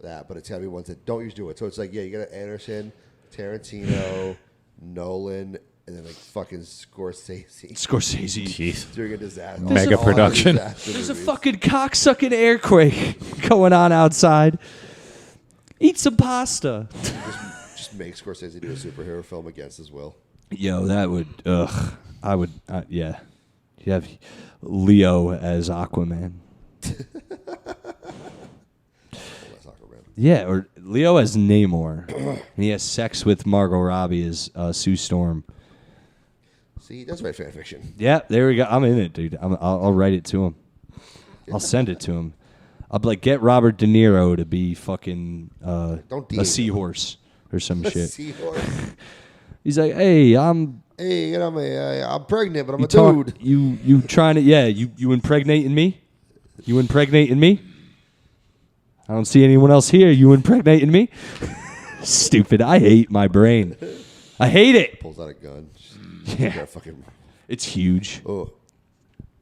A: that. But it's gotta be ones that don't usually do it. So it's like, yeah, you got Anderson, Tarantino, Nolan, and then like fucking Scorsese
C: Scorsese.
A: doing a disaster.
B: Mega
A: all
B: production.
A: disaster
C: There's a
A: movies.
C: fucking cocksucking airquake going on outside. Eat some pasta.
A: Just make Scorsese do a superhero film against his will.
C: Yo, that would, I would, yeah. You have Leo as Aquaman.
A: That's Aquaman.
C: Yeah, or Leo as Namor. And he has sex with Margot Robbie as Sue Storm.
A: See, that's right, fan fiction.
C: Yeah, there we go. I'm in it, dude. I'll write it to him. I'll send it to him. I'll be like, get Robert De Niro to be fucking
A: Don't
C: a seahorse or some shit.
A: Seahorse.
C: He's like, hey, I'm
A: Hey, you know, I'm pregnant, but I'm
C: you
A: a dude.
C: You trying to you impregnating me? You impregnating me? I don't see anyone else here. You impregnating me? Stupid. I hate my brain. I hate it.
A: Pulls out a gun.
C: Yeah.
A: Fucking.
C: It's huge.
A: Oh.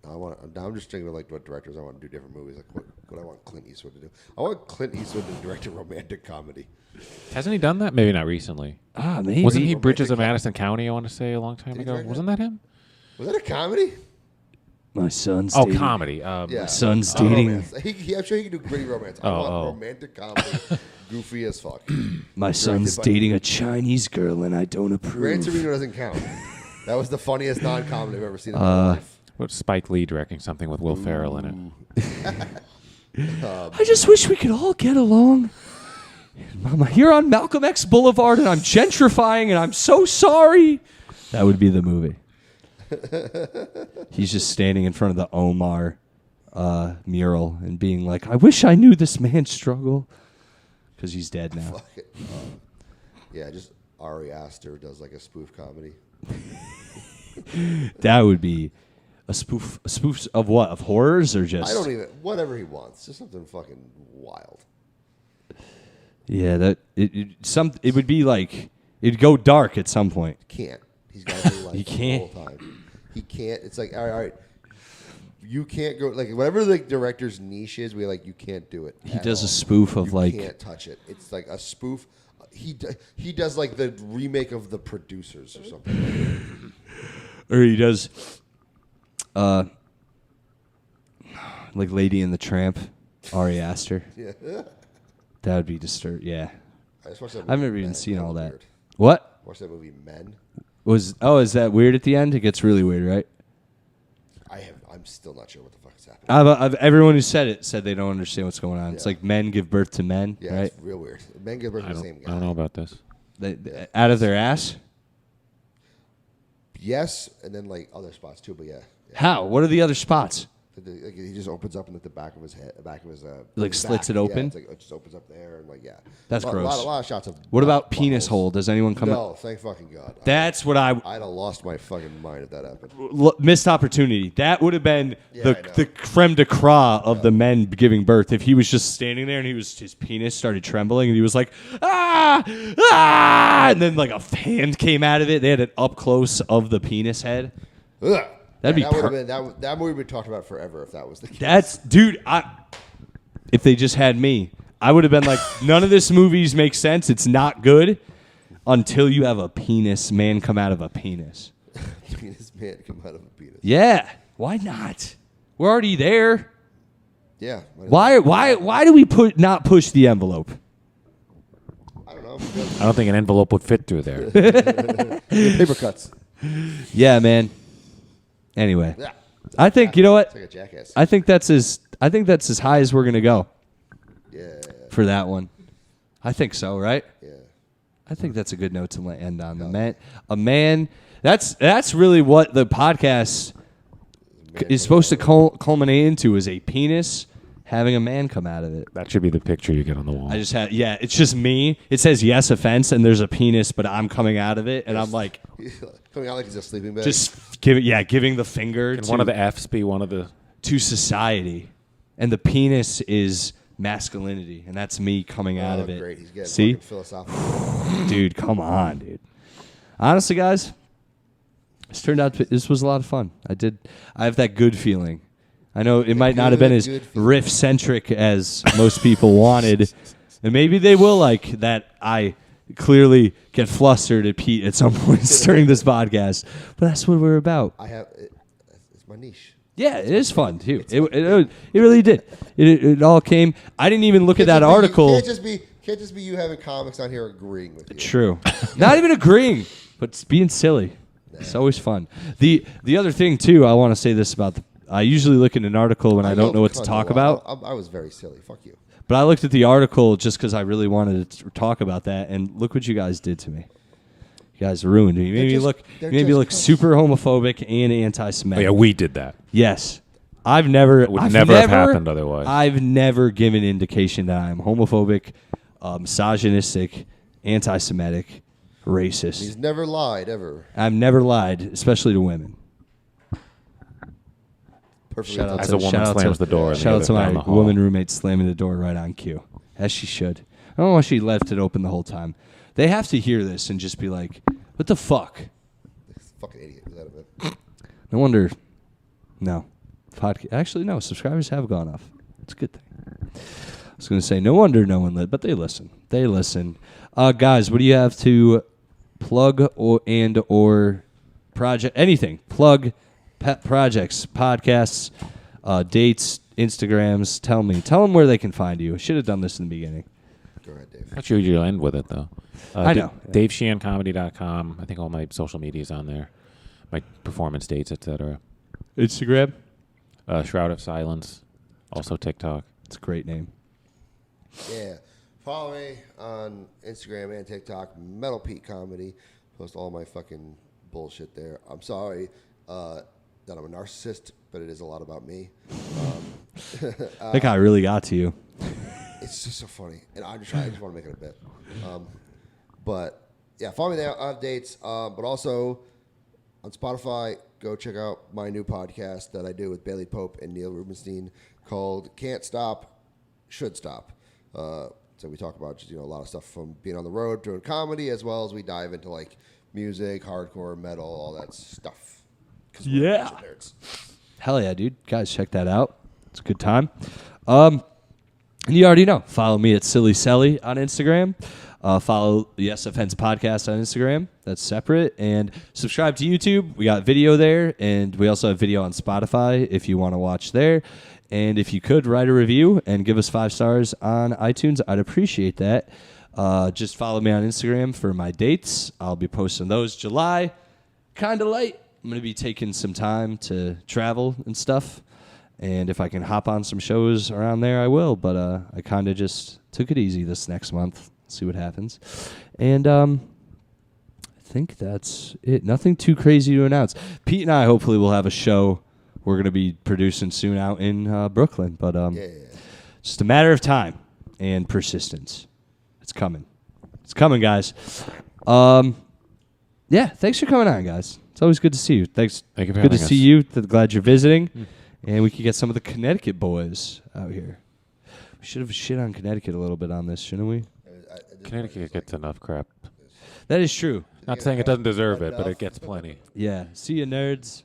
A: I'm just thinking of like what directors I want to do different movies. Like what I want Clint Eastwood to do. I want Clint Eastwood to direct a romantic comedy.
B: Hasn't he done that? Maybe not recently.
C: Maybe.
B: Wasn't he Bridges of Madison County, I want to say, a long time
A: Did he
B: ago?
A: direct
B: Wasn't that him?
A: Was that a comedy?
C: My son's
B: Oh,
C: dating.
B: comedy.
A: Yeah.
C: My son's dating.
A: Romance. I'm sure he can do gritty romance. I want romantic comedy, goofy as fuck.
C: My son's dating a Chinese girl, and I don't
A: Gran
C: approve.
A: Torino doesn't count. That was the funniest non-comedy I've ever seen in my life.
B: What Spike Lee directing something with Will Ferrell in it?
C: I just wish we could all get along. I'm here on Malcolm X Boulevard, and I'm gentrifying, and I'm so sorry. That would be the movie. He's just standing in front of the Omar mural and being like, I wish I knew this man's struggle. Because he's dead now.
A: Fuck it. Yeah, just Ari Aster does like a spoof comedy.
C: That would be a spoof of what? Of horrors or just?
A: I don't even, whatever he wants. Just something fucking wild.
C: Yeah, that it would be like, it'd go dark at some point.
A: Can't. He's got to do like
C: He can't.
A: the whole time. He can't. It's like, all right. You can't go, like, whatever the director's niche is, we like, you can't do it.
C: He does a spoof of
A: you
C: like.
A: You can't touch it. It's like a spoof. He does like the remake of The Producers or something.
C: Or he does, like Lady and the Tramp, Ari Aster.
A: Yeah.
C: That would be disturbed. Yeah,
A: I just watched that movie,
C: I've never even
A: Men.
C: seen all that.
A: Weird.
C: What
A: Watched that movie Men.
C: is that weird at the end? It gets really weird, right?
A: I'm still not sure what the fuck is happening.
C: I've everyone who said it said they don't understand what's going on. It's
A: Yeah.
C: like men give birth to men,
A: Yeah,
C: right?
A: it's real weird. Men give birth to the same guy.
B: I don't know about this.
C: They, out of their ass.
A: Yes, and then like other spots too, but yeah.
C: How? What are the other spots?
A: Like, he just opens up in like the back of his head, back of his
C: Like
A: his
C: slits
A: back.
C: it open?
A: Yeah, it's like, it just opens up there and like
C: That's gross.
A: A lot of shots of.
C: What about penis
A: buttholes.
C: hole? Does anyone come up?
A: No, thank fucking God.
C: That's what
A: I'd have lost my fucking mind if that happened.
C: missed opportunity. That would have been
A: Yeah, I know.
C: the creme de grace of the men giving birth. If he was just standing there and his penis started trembling and he was like, and then like a hand came out of it. They had an up close of the penis head.
A: Ugh.
C: That'd be
A: that would have been that movie would be talked about forever if that was the case.
C: That's dude. If they just had me, I would have been like, none of this movies make sense. It's not good until you have a penis man come out of a penis.
A: Penis man come out of a penis.
C: Yeah, why not? We're already there.
A: Yeah.
C: Why do we not push the envelope?
A: I don't know.
B: I don't think an envelope would fit through there.
A: Paper cuts.
C: Yeah, man. Anyway,
A: Yeah.
C: I think you know what?
A: It's like a jackass.
C: I think that's as high as we're gonna go
A: Yeah.
C: for that one. I think so, right?
A: Yeah.
C: I think that's a good note to end on. A man. That's really what the podcast is supposed to culminate into: is a penis having a man come out of it.
B: That should be the picture you get on the wall.
C: It's just me. It says yes offense, and there's a penis, but I'm coming out of it, and I'm like,
A: Coming out like he's a sleeping bag.
C: just giving the finger
B: Can
C: to
B: one of the F's be one of the...
C: to society, and the penis is masculinity, and that's me coming out of it.
A: Great. He's getting
C: See,
A: fucking philosophical.
C: dude, come on, dude. Honestly, guys, this was a lot of fun. I have that good feeling. I know it might not have been as
A: good feeling.
C: riff centric as most people wanted, and maybe they will like that. I clearly get flustered at Pete at some points during this podcast, but that's what we're about.
A: It's my niche.
C: Yeah, it is fun too. It really did. It all came. I didn't even look at that article.
A: Can't just be you having comics on here agreeing with you.
C: True. Not even agreeing, but it's being silly. It's always fun. The other thing too, I want to say this about I usually look at an article when I don't know what to talk about.
A: I was very silly. Fuck you.
C: But I looked at the article just because I really wanted to talk about that, and look what you guys did to me. You guys ruined me. You made me look super homophobic and anti-Semitic.
B: Oh, yeah, we did that.
C: Yes. It would never
B: have happened otherwise.
C: I've never given indication that I'm homophobic, misogynistic, anti-Semitic, racist.
A: He's never lied ever.
C: I've never lied, especially to women.
A: Perfectly
C: Shout out
B: As
C: to-
B: a woman
C: shout out
B: slams
C: to-
B: the door.
C: Shout out to
B: down
C: my
B: the hall.
C: woman roommate slamming the door right on cue, as she should. I don't know why she left it open the whole time. They have to hear this and just be like, what the fuck?
A: Fucking idiot. Is that it?
C: No wonder. No. Actually, no. Subscribers have gone up. It's a good thing. I was going to say, no wonder no one but they listen. They listen. Guys, what do you have to plug or project? Anything. Plug, pet projects, podcasts, dates, Instagrams. Tell them where they can find you. Should have done this in the beginning.
A: Go ahead, Dave.
B: That's usually end with it, though.
C: I know.
B: DaveSheehanComedy.com. I think all my social media's on there. My performance dates, etc.
C: Instagram.
B: Shroud of Silence. Also TikTok.
C: It's a great name.
A: Yeah. Follow me on Instagram and TikTok, Metal Pete Comedy. Post all my fucking bullshit there. I'm sorry that I'm a narcissist, but it is a lot about me.
C: That guy really got to you.
A: It's just so funny, and I just want to make it a bit. But yeah, follow me there. I have dates, but also on Spotify, go check out my new podcast that I do with Bailey Pope and Neil Rubenstein called "Can't Stop, Should Stop." So we talk about just a lot of stuff from being on the road, doing comedy, as well as we dive into like music, hardcore, metal, all that stuff. 'Cause we're a bunch of nerds.
C: Hell yeah, dude. Guys, check that out. It's a good time. And you already know. Follow me at Silly Selly on Instagram. Follow the SFN's podcast on Instagram. That's separate. And subscribe to YouTube. We got video there. And we also have video on Spotify if you want to watch there. And if you could, write a review and give us 5 stars on iTunes. I'd appreciate that. Just follow me on Instagram for my dates. I'll be posting those July. Kind of late. I'm going to be taking some time to travel and stuff. And if I can hop on some shows around there, I will. But I kind of just took it easy this next month. See what happens. And I think that's it. Nothing too crazy to announce. Pete and I hopefully will have a show we're going to be producing soon out in Brooklyn. But just a matter of time and persistence. It's coming. It's coming, guys. Yeah, thanks for coming on, guys. It's always good to see you. Thanks.
B: Thank you for
C: Good to
B: having
C: see
B: us.
C: you. Glad you're visiting. And we could get some of the Connecticut boys out here. We should have shit on Connecticut a little bit on this, shouldn't we?
B: Connecticut gets enough crap.
C: That is true.
B: Not saying it doesn't deserve it, but it gets plenty.
C: Yeah. See you, nerds.